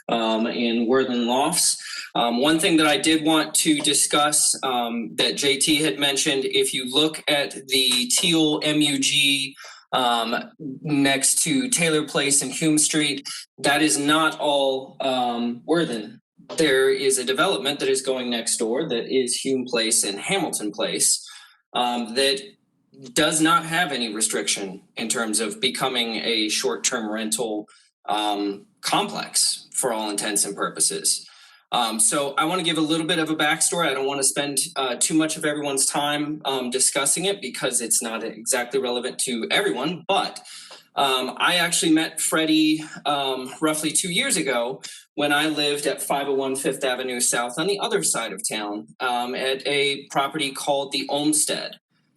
in Worthing Lofts. One thing that I did want to discuss that JT had mentioned, if you look at the teal MUG next to Taylor Place and Hume Street, that is not all Worthing. There is a development that is going next door that is Hume Place and Hamilton Place that does not have any restriction in terms of becoming a short-term rental complex for all intents and purposes. So I want to give a little bit of a backstory. I don't want to spend too much of everyone's time discussing it because it's not exactly relevant to everyone, but I actually met Freddie roughly 2 years ago when I lived at 501 Fifth Avenue South on the other side of town at a property called the Olmsted.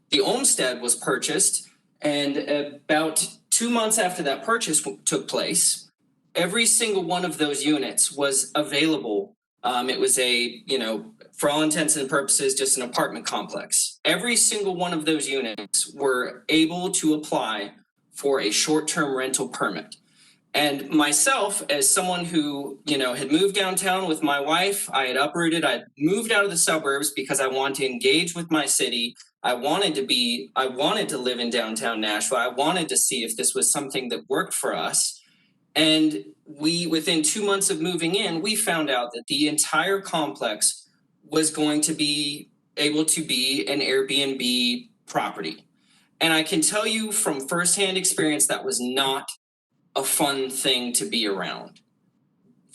The Olmsted was purchased, and about 2 months after that purchase took place, every single one of those units was available. It was for all intents and purposes, just an apartment complex. Every single one of those units were able to apply for a short-term rental permit. And myself, as someone who, had moved downtown with my wife, I had uprooted, I moved out of the suburbs because I wanted to engage with my city. I wanted to live in downtown Nashville. I wanted to see if this was something that worked for us. And within 2 months of moving in, we found out that the entire complex was going to be able to be an Airbnb property. And I can tell you from firsthand experience, that was not a fun thing to be around.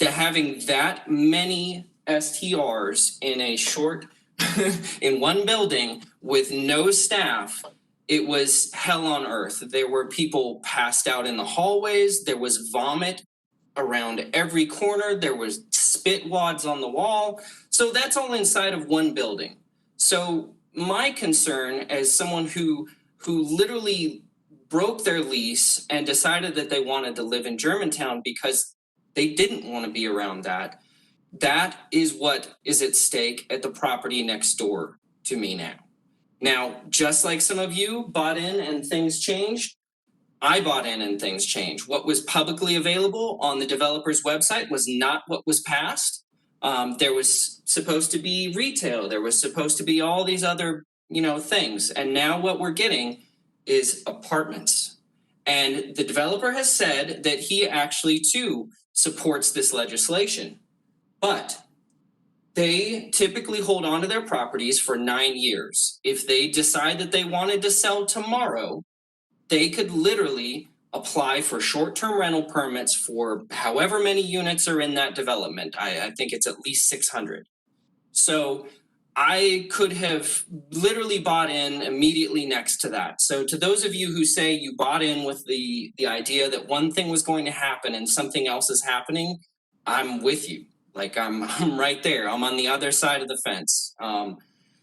Having that many STRs in in one building with no staff, it was hell on earth. There were people passed out in the hallways. There was vomit around every corner. There was spit wads on the wall. So that's all inside of one building. So my concern as someone who literally broke their lease and decided that they wanted to live in Germantown because they didn't want to be around that. That is what is at stake at the property next door to me now. Now, just like some of you bought in and things changed, I bought in and things changed. What was publicly available on the developer's website was not what was passed. There was supposed to be retail. There was supposed to be all these other, things. And now what we're getting is apartments. And the developer has said that he actually too supports this legislation. But they typically hold on to their properties for 9 years. If they decide that they wanted to sell tomorrow, they could literally apply for short-term rental permits for however many units are in that development. I think it's at least 600. So I could have literally bought in immediately next to that. So to those of you who say you bought in with the idea that one thing was going to happen and something else is happening, I'm with you. Like I'm right there. I'm on the other side of the fence.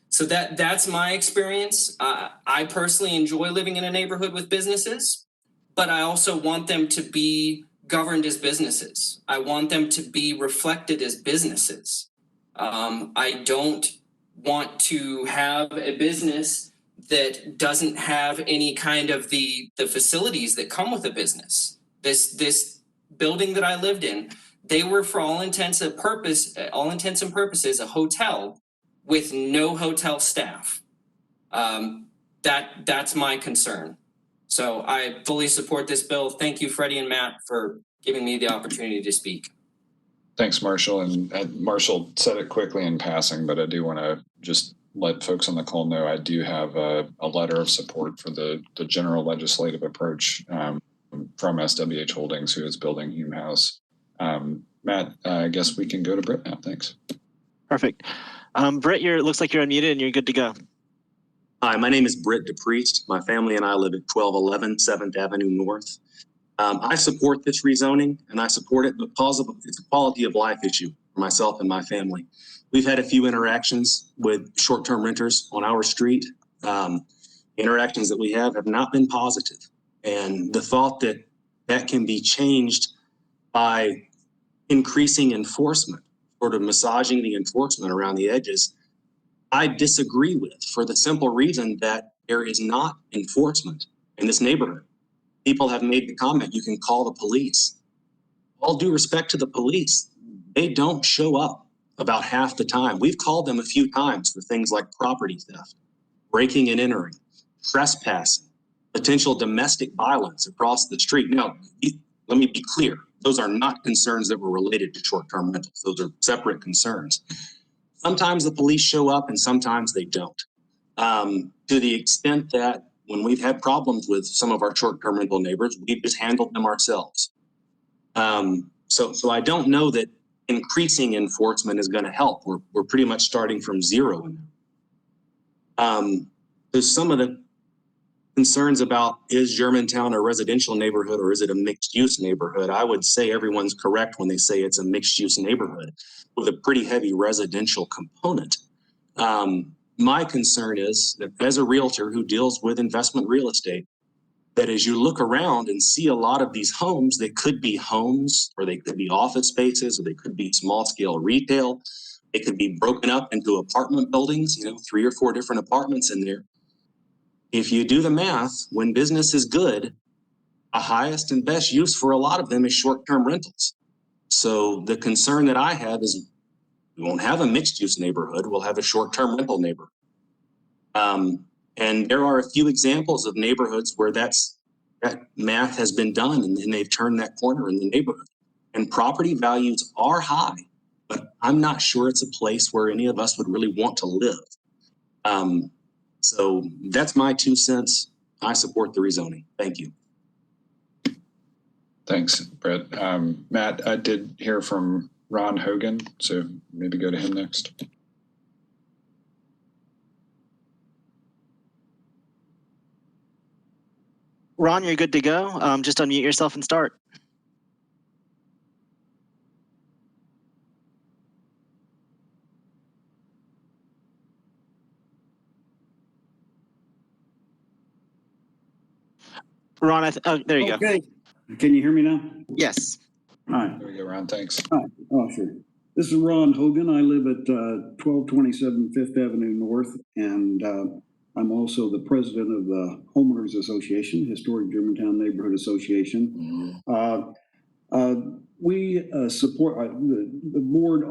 So that's my experience. I personally enjoy living in a neighborhood with businesses, but I also want them to be governed as businesses. I want them to be reflected as businesses. I don't want to have a business that doesn't have any kind of the facilities that come with a business. This building that I lived in, they were for all intents and purposes a hotel with no hotel staff. That's my concern. So I fully support this bill. Thank you, Freddie and Matt, for giving me the opportunity to speak. Thanks, Marshall. And Marshall said it quickly in passing, but I do want to just let folks on the call know I do have a letter of support for the general legislative approach from SWH Holdings, who is building Hume House. Matt, I guess we can go to Britt now. Thanks. Perfect. Britt, looks like you're unmuted and you're good to go. Hi, my name is Britt DePriest. My family and I live at 1211 7th Avenue North. I support this rezoning, and I support it because it's a quality of life issue for myself and my family. We've had a few interactions with short-term renters on our street. Interactions that we have not been positive. And the thought that that can be changed by increasing enforcement, sort of massaging the enforcement around the edges, I disagree with, for the simple reason that there is not enforcement in this neighborhood. People have made the comment, you can call the police. All due respect to the police, they don't show up about half the time. We've called them a few times for things like property theft, breaking and entering, trespassing, potential domestic violence across the street. Now, let me be clear. Those are not concerns that were related to short-term rentals. Those are separate concerns. Sometimes the police show up and sometimes they don't. To the extent that when we've had problems with some of our short-term rental neighbors, we've just handled them ourselves. So I don't know that increasing enforcement is going to help. We're pretty much starting from zero. There's some of the concerns about is Germantown a residential neighborhood or is it a mixed use neighborhood? I would say everyone's correct when they say it's a mixed use neighborhood with a pretty heavy residential component. My concern is that as a realtor who deals with investment real estate, that as you look around and see a lot of these homes, they could be homes or they could be office spaces or they could be small scale retail. They could be broken up into apartment buildings, 3 or 4 different apartments in there. If you do the math, when business is good, the highest and best use for a lot of them is short-term rentals. So the concern that I have is we won't have a mixed-use neighborhood. We'll have a short-term rental neighborhood. And there are a few examples of neighborhoods where that math has been done and they've turned that corner in the neighborhood. And property values are high, but I'm not sure it's a place where any of us would really want to live. So that's my 2 cents. I support the rezoning. Thank you. Thanks, Brett. Matt, I did hear from Ron Hogan, so maybe go to him next. Ron, you're good to go. Just unmute yourself and start. Ron, there you go. Okay. Can you hear me now? Yes. All right. There we go, Ron. Thanks. All right. Oh, sure. This is Ron Hogan. I live at 1227 Fifth Avenue North, and I'm also the president of the Homeowners Association, Historic Germantown Neighborhood Association. We support the board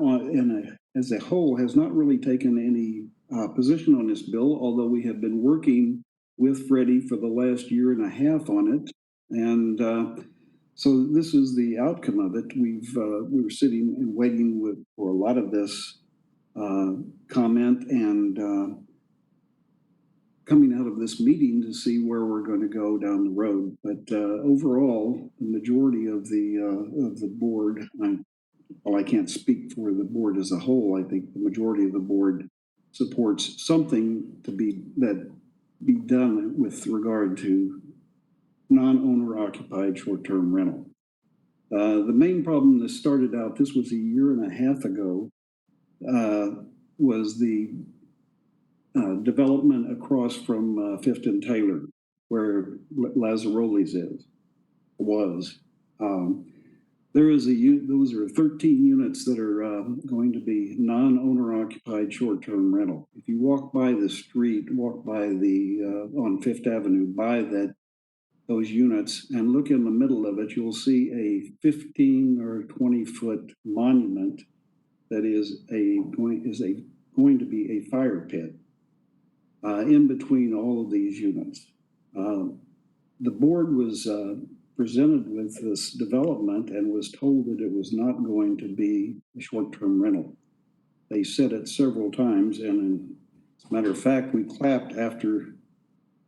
as a whole has not really taken any position on this bill, although we have been working with Freddie for the last 1.5 years on it. And so this is the outcome of it. We were sitting and waiting for a lot of this comment and coming out of this meeting to see where we're going to go down the road. But overall, the majority of the board, while I can't speak for the board as a whole, I think the majority of the board supports something to be done with regard to non-owner occupied short-term rental. The main problem that started out, this was 1.5 years ago, was the development across from Fifth and Taylor, where Lazzaroli's was. Those are 13 units that are going to be non-owner occupied short-term rental. If you walk by the street, on Fifth Avenue, by those units and look in the middle of it, you'll see a 15 or 20 foot monument that is going to be a fire pit in between all of these units. The board was presented with this development and was told that it was not going to be a short-term rental. They said it several times, and as a matter of fact, we clapped after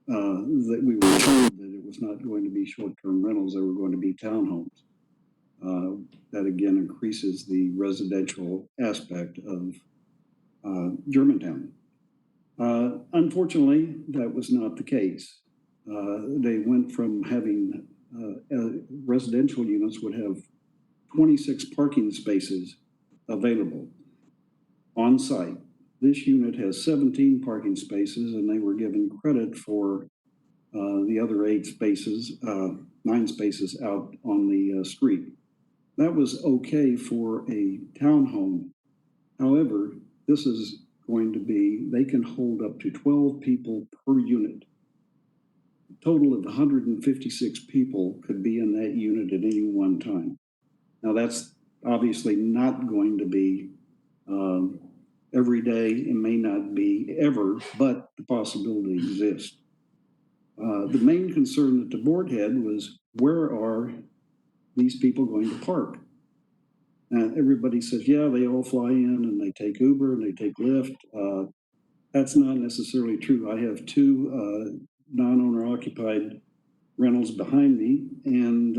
that we were told that it was not going to be short-term rentals, they were going to be townhomes. That again increases the residential aspect of Germantown. Unfortunately, that was not the case. They went from having residential units would have 26 parking spaces available on site. This unit has 17 parking spaces, and they were given credit for the other 9 spaces out on the street. That was okay for a townhome. However, this is going to be, they can hold up to 12 people per unit. A total of 156 people could be in that unit at any one time. Now that's obviously not going to be every day. It may not be ever, but the possibility exists. The main concern that the board had was, where are these people going to park? Everybody says, yeah, they all fly in and they take Uber and they take Lyft. That's not necessarily true. I have 2 non-owner occupied rentals behind me, and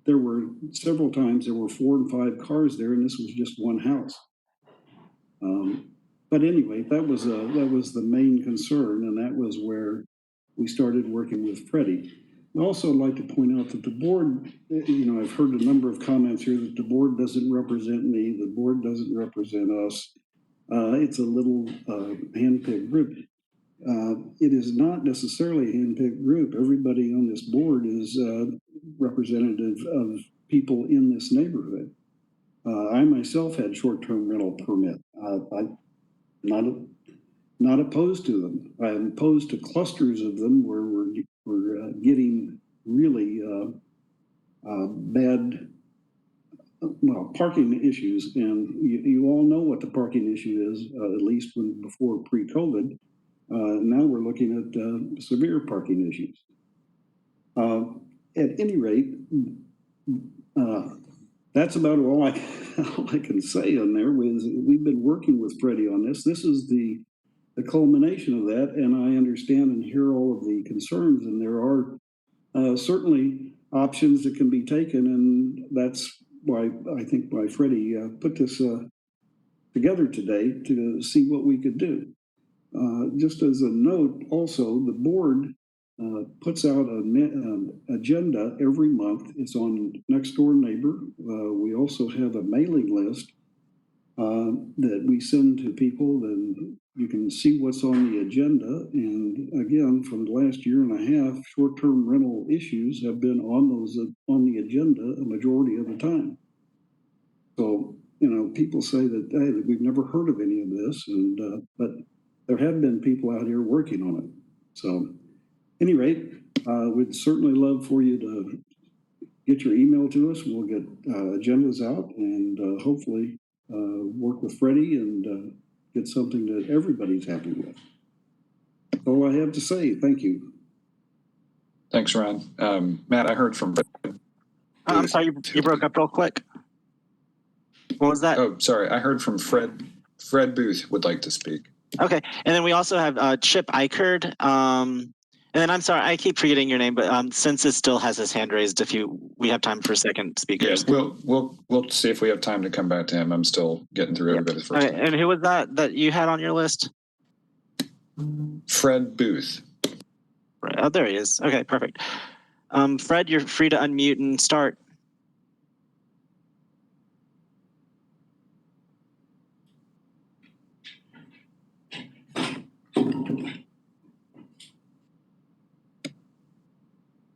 there were several times there were 4 and 5 cars there, and this was just one house. But anyway, that was the main concern, and that was where we started working with Freddie. I'd also like to point out that the board, I've heard a number of comments here that the board doesn't represent me, the board doesn't represent us. It's a little handpicked group. It is not necessarily a handpicked group. Everybody on this board is representative of people in this neighborhood. I myself had short-term rental permit. I'm not opposed to them. I'm opposed to clusters of them where we're getting really bad, parking issues. And you all know what the parking issue is, at least before pre-COVID. Now we're looking at severe parking issues. At any rate, that's about all I can say on there. We've been working with Freddie on this. This is the culmination of that, and I understand and hear all of the concerns, and there are certainly options that can be taken, and that's why I think Freddie put this together today to see what we could do. Just as a note, also, the board puts out an agenda every month. It's on Next Door Neighbor. We also have a mailing list that we send to people, and you can see what's on the agenda. And again, from the last year and a half, short-term rental issues have been on the agenda a majority of the time. So, people say that, hey, that we've never heard of any of this, and but there have been people out here working on it. So, at any rate, we'd certainly love for you to get your email to us. We'll get agendas out and hopefully work with Freddie and get something that everybody's happy with. That's all I have to say. Thank you. Thanks, Ron. Matt, I heard from I'm sorry, you broke up real quick. What was that? Oh, sorry. I heard from Fred. Fred Booth would like to speak. Okay. And then we also have Chip Eichard. And then I'm sorry, I keep forgetting your name, but Census still has his hand raised if we have time for second speakers. Yes, we'll see if we have time to come back to him. I'm still getting through everybody's first name. And who was that you had on your list? Fred Booth. Right. Oh, there he is. Okay, perfect. Fred, you're free to unmute and start.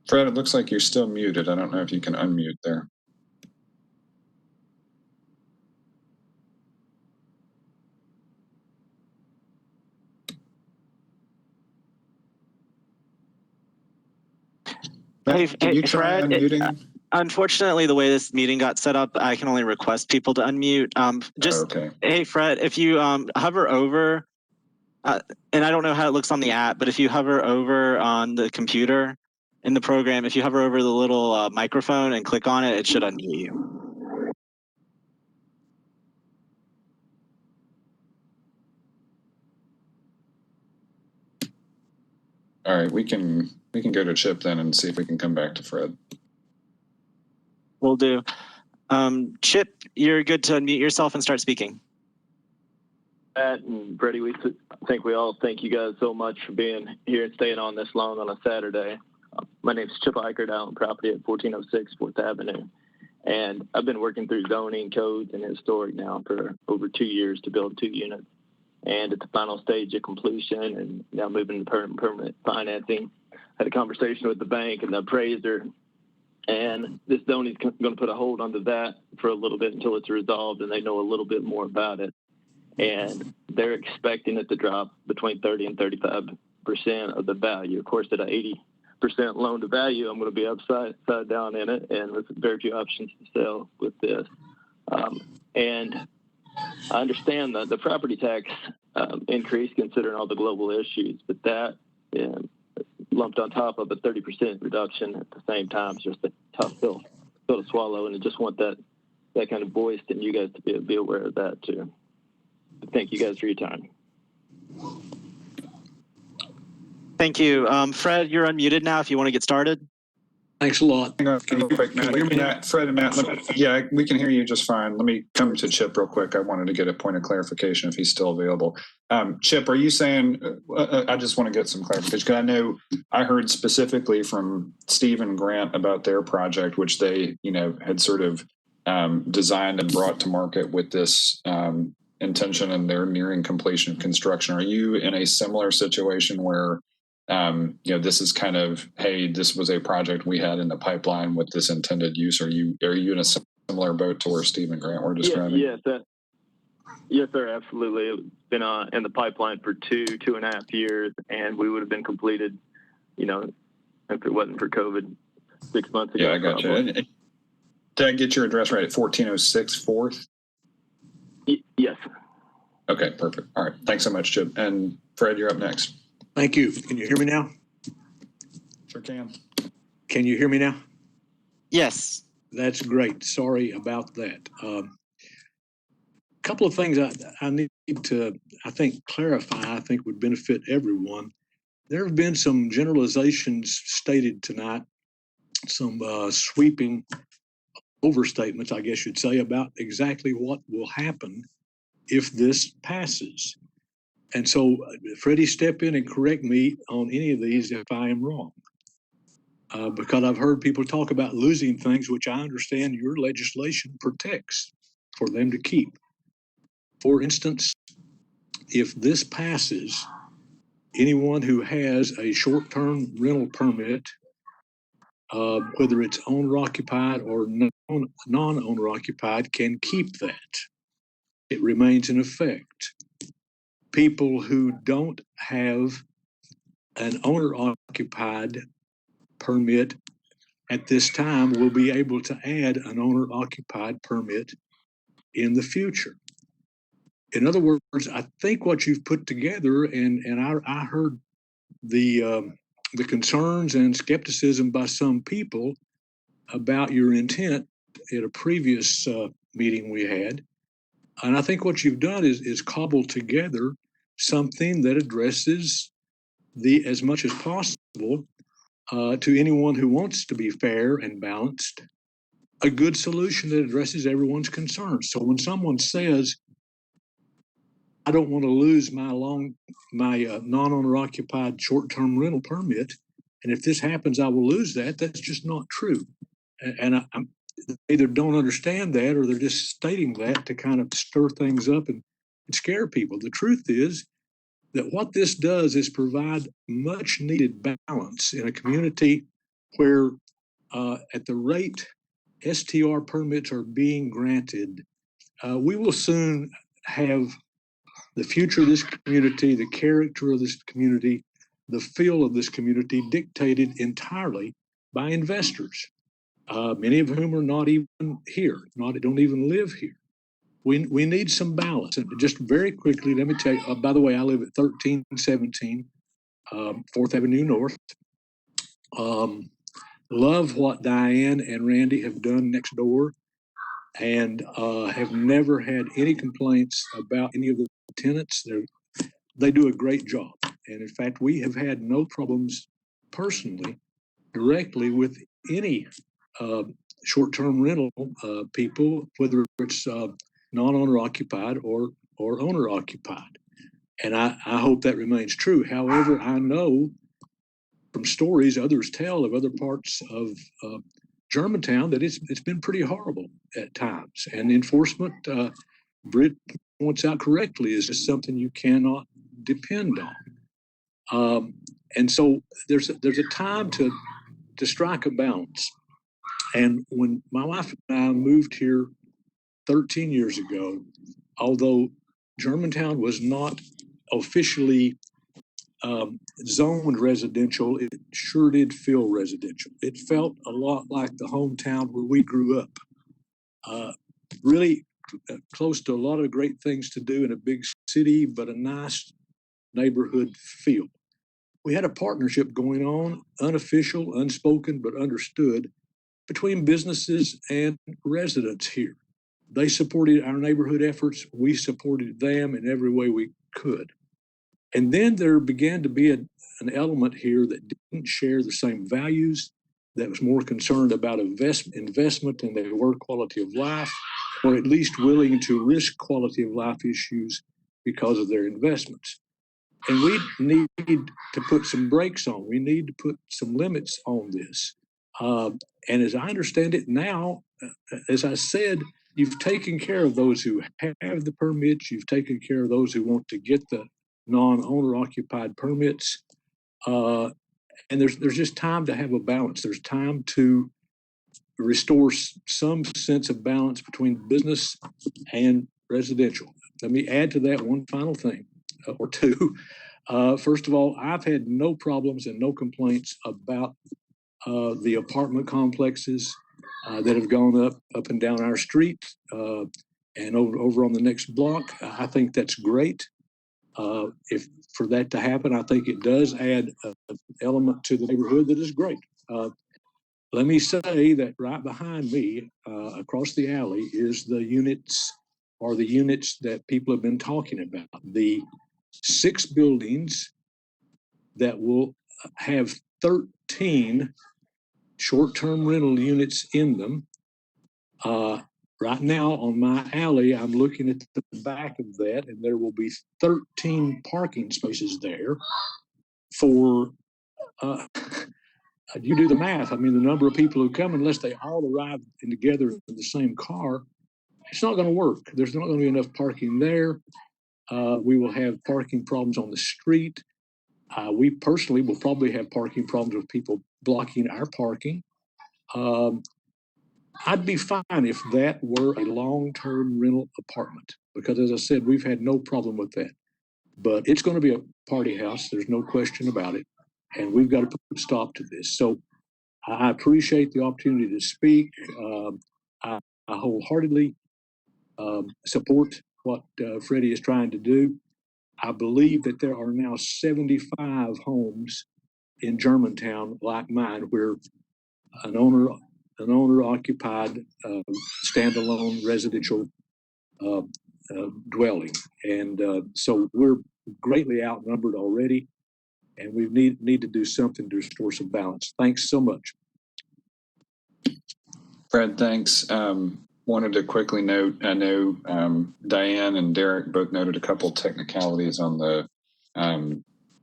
Fred, it looks like you're still muted. I don't know if you can unmute there. Hey, can you try Fred, unmuting? Unfortunately, the way this meeting got set up, I can only request people to unmute. Okay. Hey, Fred, if you hover over, and I don't know how it looks on the app, but if you hover over on the computer in the program, if you hover over the little microphone and click on it, it should unmute you. All right, we can go to Chip then and see if we can come back to Fred. Will do. Chip, you're good to unmute yourself and start speaking. Matt and Freddie, I think we all thank you guys so much for being here and staying on this long on a Saturday. My name is Chip Eichard. I own property at 1406 4th Avenue. And I've been working through zoning codes and historic now for over 2 years to build 2 units. And at the final stage of completion and now moving to permanent financing. I had a conversation with the bank and the appraiser, and this zoning is going to put a hold onto that for a little bit until it's resolved and they know a little bit more about it. And they're expecting it to drop between 30 and 35% of the value. Of course, at an 80% loan to value, I'm going to be upside down in it, and with very few options to sell with this. And I understand that the property tax increase considering all the global issues, but that lumped on top of a 30% reduction at the same time is just a tough pill to swallow. And I just want that kind of voiced and you guys to be aware of that too. Thank you guys for your time. Thank you. Fred, you're unmuted now if you want to get started. Thanks a lot. Hang on, Can you quick, Matt. hear me now? Matt, Fred and Matt, yeah, we can hear you just fine. Let me come to Chip real quick. I wanted to get a point of clarification if he's still available. Chip, are you saying, I just want to get some clarification, because I know I heard specifically from Steve and Grant about their project, which they, had sort of designed and brought to market with this intention, and they're nearing completion of construction. Are you in a similar situation where this is kind of, hey, this was a project we had in the pipeline with this intended use? Are you in a similar boat to where Steve and Grant were describing? Yes, sir, absolutely. It's been in the pipeline for 2.5 years, and we would have been completed, if it wasn't for COVID 6 months ago. Yeah, I got you. Did I get your address right at 1406 4th? Yes. Okay, perfect. All right. Thanks so much, Chip. And Fred, you're up next. Thank you. Can you hear me now? Sure can. Can you hear me now? Yes. That's great. Sorry about that. Couple of things I need to, I think, clarify, I think would benefit everyone. There have been some generalizations stated tonight, some sweeping overstatements, I guess you'd say, about exactly what will happen if this passes. And so, Freddie, step in and correct me on any of these if I am wrong. Because I've heard people talk about losing things, which I understand your legislation protects for them to keep. For instance, if this passes, anyone who has a short-term rental permit, whether it's owner-occupied or non-owner-occupied, can keep that. It remains in effect. People who don't have an owner-occupied permit at this time will be able to add an owner-occupied permit in the future. In other words, I think what you've put together, and I heard the concerns and skepticism by some people about your intent at a previous meeting we had. And I think what you've done is cobbled together something that addresses as much as possible to anyone who wants to be fair and balanced, a good solution that addresses everyone's concerns. So when someone says, I don't want to lose my non-owner occupied short-term rental permit, and if this happens, I will lose that, that's just not true. And I either don't understand that, or they're just stating that to kind of stir things up and scare people. The truth is that what this does is provide much needed balance in a community where at the rate STR permits are being granted, we will soon have the future of this community, the character of this community, the feel of this community dictated entirely by investors, many of whom are not even here, don't even live here. We need some balance. And just very quickly, let me tell you, by the way, I live at 1317 4th Avenue North. Love what Diane and Randy have done next door, and have never had any complaints about any of the tenants. They do a great job. And in fact, we have had no problems personally, directly with any short-term rental people, whether it's non-owner occupied or owner occupied. And I hope that remains true. However, I know from stories others tell of other parts of Germantown that it's been pretty horrible at times. And enforcement, Britt points out correctly, is just something you cannot depend on. And so there's a time to strike a balance. And when my wife and I moved here 13 years ago, although Germantown was not officially zoned residential, it sure did feel residential. It felt a lot like the hometown where we grew up. Really close to a lot of great things to do in a big city, but a nice neighborhood feel. We had a partnership going on, unofficial, unspoken, but understood, between businesses and residents here. They supported our neighborhood efforts. We supported them in every way we could. And then there began to be an element here that didn't share the same values, that was more concerned about investment than they were quality of life, or at least willing to risk quality of life issues because of their investments. And we need to put some brakes on. We need to put some limits on this. And as I understand it now, as I said, you've taken care of those who have the permits. You've taken care of those who want to get the non-owner occupied permits. And there's just time to have a balance. There's time to restore some sense of balance between business and residential. Let me add to that one final thing or two. First of all, I've had no problems and no complaints about the apartment complexes that have gone up and down our street and over on the next block. I think that's great. If for that to happen, I think it does add an element to the neighborhood that is great. Let me say that right behind me, across the alley, is the units that people have been talking about. The 6 buildings that will have 13 short-term rental units in them. Right now on my alley, I'm looking at the back of that, and there will be 13 parking spaces there for, you do the math. I mean, the number of people who come, unless they all arrive together in the same car, it's not going to work. There's not going to be enough parking there. We will have parking problems on the street. We personally will probably have parking problems with people blocking our parking. I'd be fine if that were a long-term rental apartment, because as I said, we've had no problem with that. But it's going to be a party house. There's no question about it. And we've got to put a stop to this. So I appreciate the opportunity to speak. I wholeheartedly support what Freddie is trying to do. I believe that there are now 75 homes in Germantown like mine where an owner-occupied standalone residential dwelling. And so we're greatly outnumbered already, and we need to do something to restore some balance. Thanks so much. Fred, thanks. Wanted to quickly note, I know Diane and Derek both noted a couple technicalities on the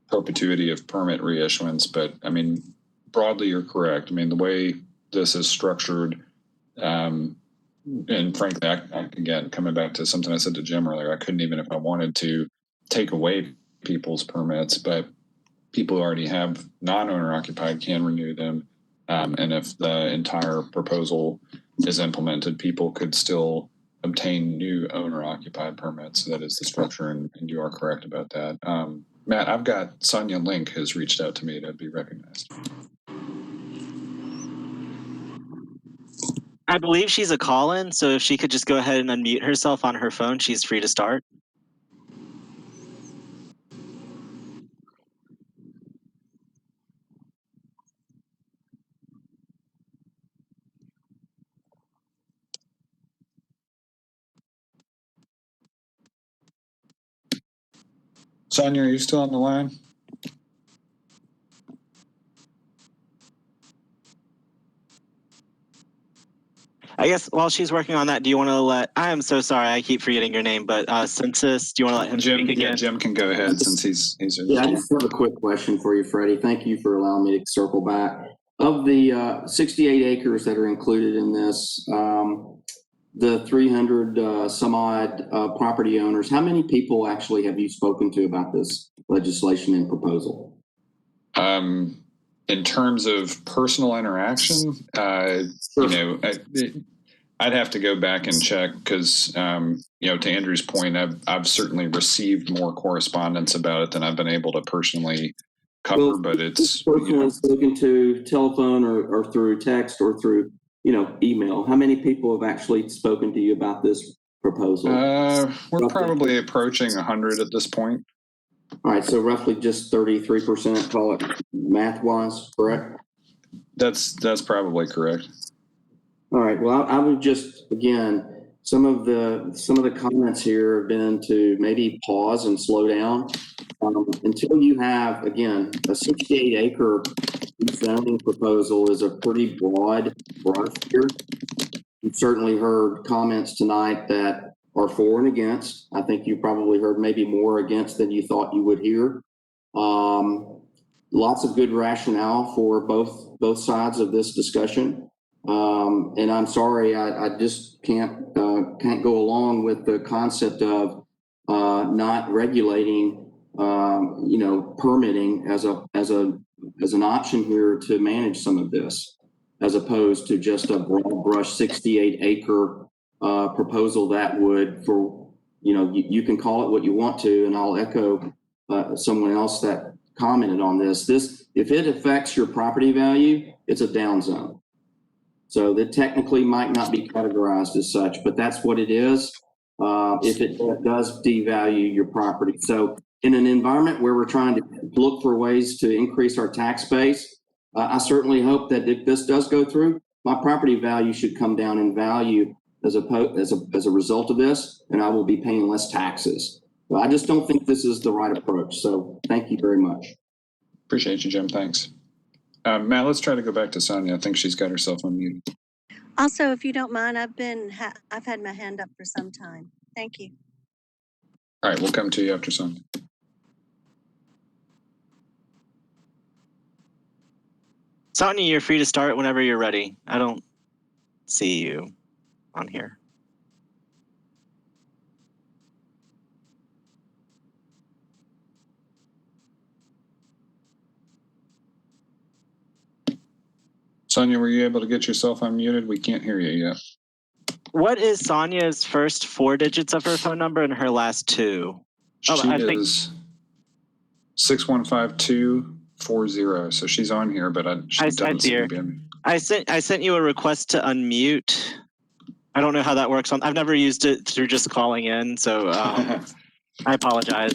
perpetuity of permit reissuance, but I mean, broadly, you're correct. I mean, the way this is structured, and frankly, again, coming back to something I said to Jim earlier, I couldn't even, if I wanted to, take away people's permits, but people who already have non-owner occupied can renew them. And if the entire proposal is implemented, people could still obtain new owner-occupied permits. So that is the structure, and you are correct about that. Matt, I've got Sonia Link has reached out to me to be recognized. I believe she's a call-in, so if she could just go ahead and unmute herself on her phone, she's free to start. Sonia, are you still on the line? I guess while she's working on that, do you want to let, I am so sorry, I keep forgetting your name, but Census, do you want to let him speak again? Yeah, Jim can go ahead since he's Yeah, I just have a quick question for you, Freddie. Thank you for allowing me to circle back. Of the 68 acres that are included in this, the 300 some odd property owners, how many people actually have you spoken to about this legislation and proposal? In terms of personal interaction, you know, I'd have to go back and check because, you know, to Andrew's point, I've certainly received more correspondence about it than I've been able to personally cover, but it's personally spoken to telephone or through text or through, you know, email. How many people have actually spoken to you about this proposal? We're probably approaching 100 at this point. All right, so roughly just 33%, call it math-wise, correct? That's probably correct. All right. Well, I would just, again, some of the comments here have been to maybe pause and slow down until you have, again, a 68 acre rezoning proposal is a pretty broad brush here. You've certainly heard comments tonight that are for and against. I think you probably heard maybe more against than you thought you would hear. Lots of good rationale for both sides of this discussion. And I'm sorry, I just can't go along with the concept of not regulating, permitting as an option here to manage some of this, as opposed to just a broad brush 68 acre proposal that would, you can call it what you want to, and I'll echo someone else that commented on this. If it affects your property value, it's a down zone. So that technically might not be categorized as such, but that's what it is. If it does devalue your property. So in an environment where we're trying to look for ways to increase our tax base, I certainly hope that if this does go through, my property value should come down in value as a result of this, and I will be paying less taxes. But I just don't think this is the right approach. So thank you very much. Appreciate you, Jim. Thanks. Matt, let's try to go back to Sonia. I think she's got herself unmuted. Also, if you don't mind, I've had my hand up for some time. Thank you. All right, we'll come to you after Sonia. Sonia, you're free to start whenever you're ready. I don't see you on here. Sonia, were you able to get yourself unmuted? We can't hear you yet. What is Sonia's first 4 digits of her phone number and her last 2? She is 615240. So she's on here, but she doesn't seem to be on. I sent you a request to unmute. I don't know how that works. I've never used it through just calling in, so I apologize.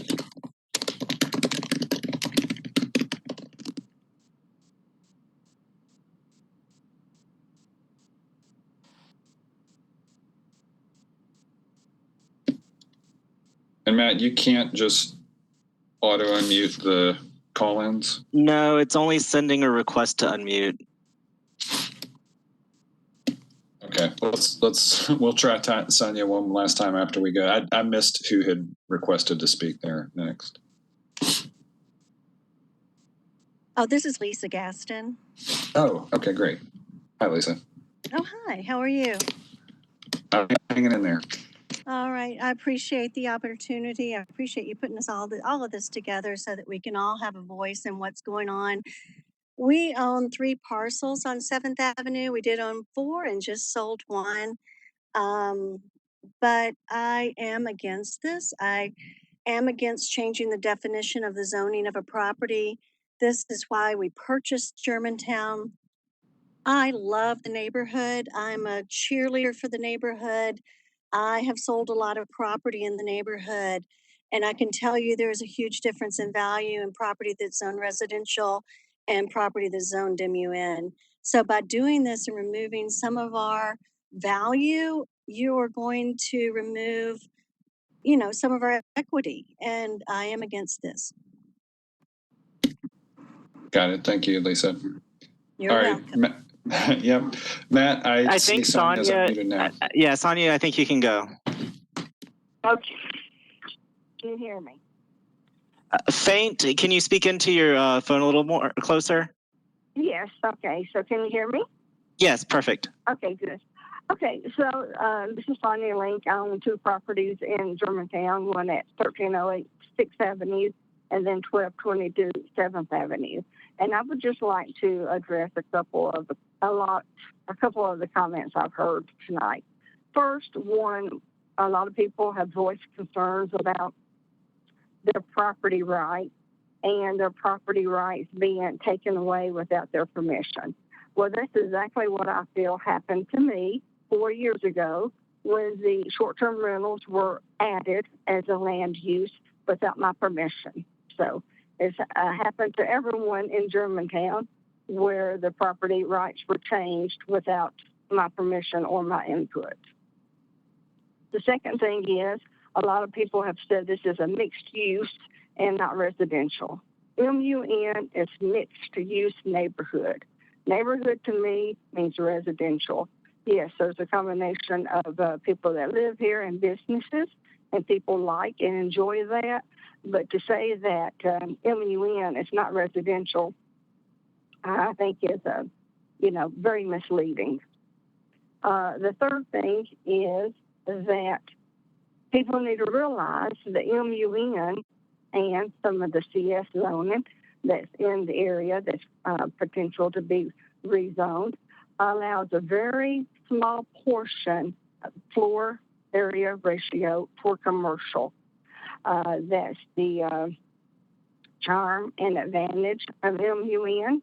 And Matt, you can't just auto unmute the call-ins? No, it's only sending a request to unmute. Okay, we'll try Sonia one last time after we go. I missed who had requested to speak there next. Oh, this is Lisa Gaston. Oh, okay, great. Hi, Lisa. Oh, hi. How are you? I'm hanging in there. All right. I appreciate the opportunity. I appreciate you putting all of this together so that we can all have a voice in what's going on. We own 3 parcels on 7th Avenue. We did own 4 and just sold 1. But I am against this. I am against changing the definition of the zoning of a property. This is why we purchased Germantown. I love the neighborhood. I'm a cheerleader for the neighborhood. I have sold a lot of property in the neighborhood, and I can tell you there's a huge difference in value in property that's zoned residential and property that's zoned MUN. So by doing this and removing some of our value, you are going to remove, some of our equity, and I am against this. Got it. Thank you, Lisa. You're welcome. Yep. Matt, I think see Sonia's unmuted now. Yeah, Sonia, I think you can go. Okay. Can you hear me? Faint. Can you speak into your phone a little more closer? Yes. Okay. So can you hear me? Yes, perfect. Okay, good. Okay, so this is Sonia Link. I own 2 properties in Germantown, one at 1308 6th Avenue and then 1222 7th Avenue. And I would just like to address a couple of the comments I've heard tonight. First, one, a lot of people have voiced concerns about their property rights and their property rights being taken away without their permission. Well, that's exactly what I feel happened to me 4 years ago when the short-term rentals were added as a land use without my permission. So it's happened to everyone in Germantown where the property rights were changed without my permission or my input. The second thing is a lot of people have said this is a mixed use and not residential. MUN is mixed use neighborhood. Neighborhood to me means residential. Yes, there's a combination of people that live here and businesses, and people like and enjoy that. But to say that MUN is not residential, I think is very misleading. The third thing is that people need to realize the MUN and some of the CS zoning that's in the area that's potential to be rezoned allows a very small portion of floor area ratio for commercial. That's the charm and advantage of MUN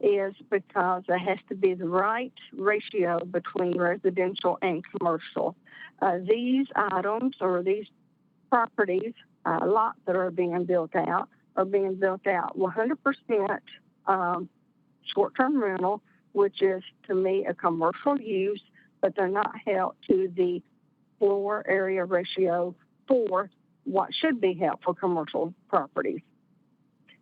is because it has to be the right ratio between residential and commercial. These items or these properties, lots that are being built out 100% short-term rental, which is to me a commercial use, but they're not held to the floor area ratio for what should be held for commercial properties.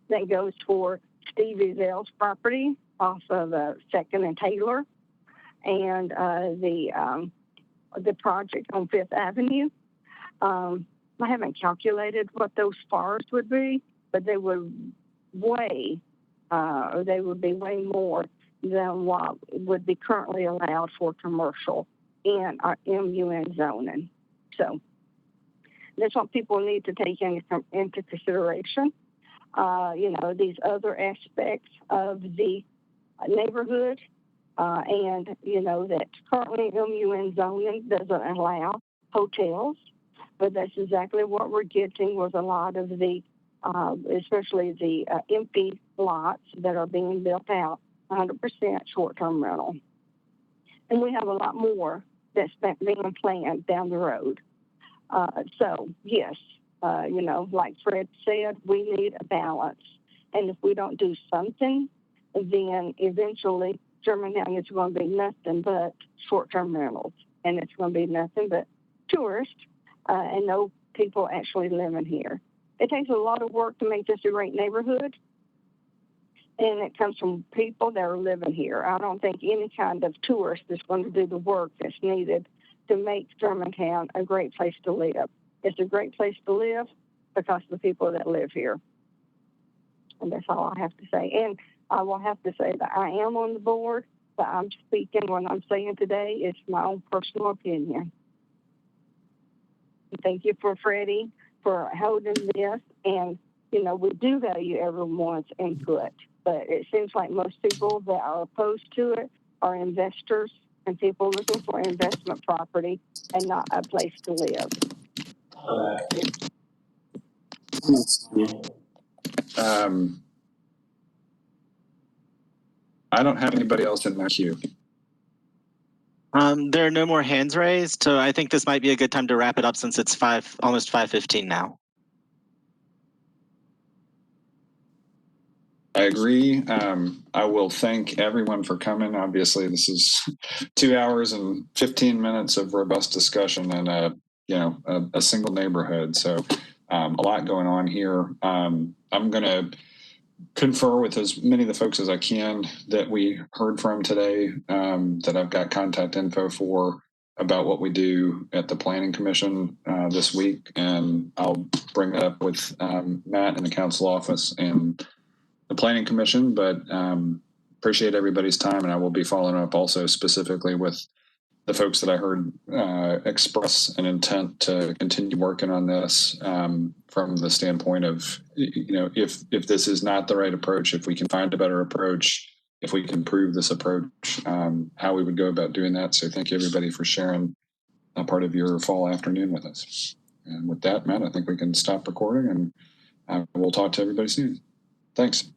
That goes for Stevie Zell's property off of 2nd and Taylor, and the project on 5th Avenue. I haven't calculated what those FARs would be, but they would be way more than what would be currently allowed for commercial in our MUN zoning. So that's what people need to take into consideration. These other aspects of the neighborhood, and that currently MUN zoning doesn't allow hotels, but that's exactly what we're getting with a lot of the, especially the empty lots that are being built out, 100% short-term rental. And we have a lot more that's being planned down the road. So yes, like Fred said, we need a balance. And if we don't do something, then eventually Germantown is going to be nothing but short-term rentals. And it's going to be nothing but tourists and no people actually living here. It takes a lot of work to make this a great neighborhood. And it comes from people that are living here. I don't think any kind of tourist is going to do the work that's needed to make Germantown a great place to live. It's a great place to live because of the people that live here. And that's all I have to say. And I will have to say that I am on the board, but I'm speaking what I'm saying today. It's my own personal opinion. Thank you for Freddie for holding this. And, we do value everyone's input, but it seems like most people that are opposed to it are investors and people looking for investment property and not a place to live. I don't have anybody else in my queue. There are no more hands raised, so I think this might be a good time to wrap it up since it's almost 5:15 now. I agree. I will thank everyone for coming. Obviously, this is 2 hours and 15 minutes of robust discussion and a single neighborhood. So a lot going on here. I'm going to confer with as many of the folks as I can that we heard from today, that I've got contact info for about what we do at the Planning Commission this week. And I'll bring it up with Matt in the council office and the Planning Commission, but appreciate everybody's time. And I will be following up also specifically with the folks that I heard express an intent to continue working on this from the standpoint of, if this is not the right approach, if we can find a better approach, if we can improve this approach, how we would go about doing that. So thank you everybody for sharing a part of your fall afternoon with us. And with that, Matt, I think we can stop recording and we'll talk to everybody soon. Thanks.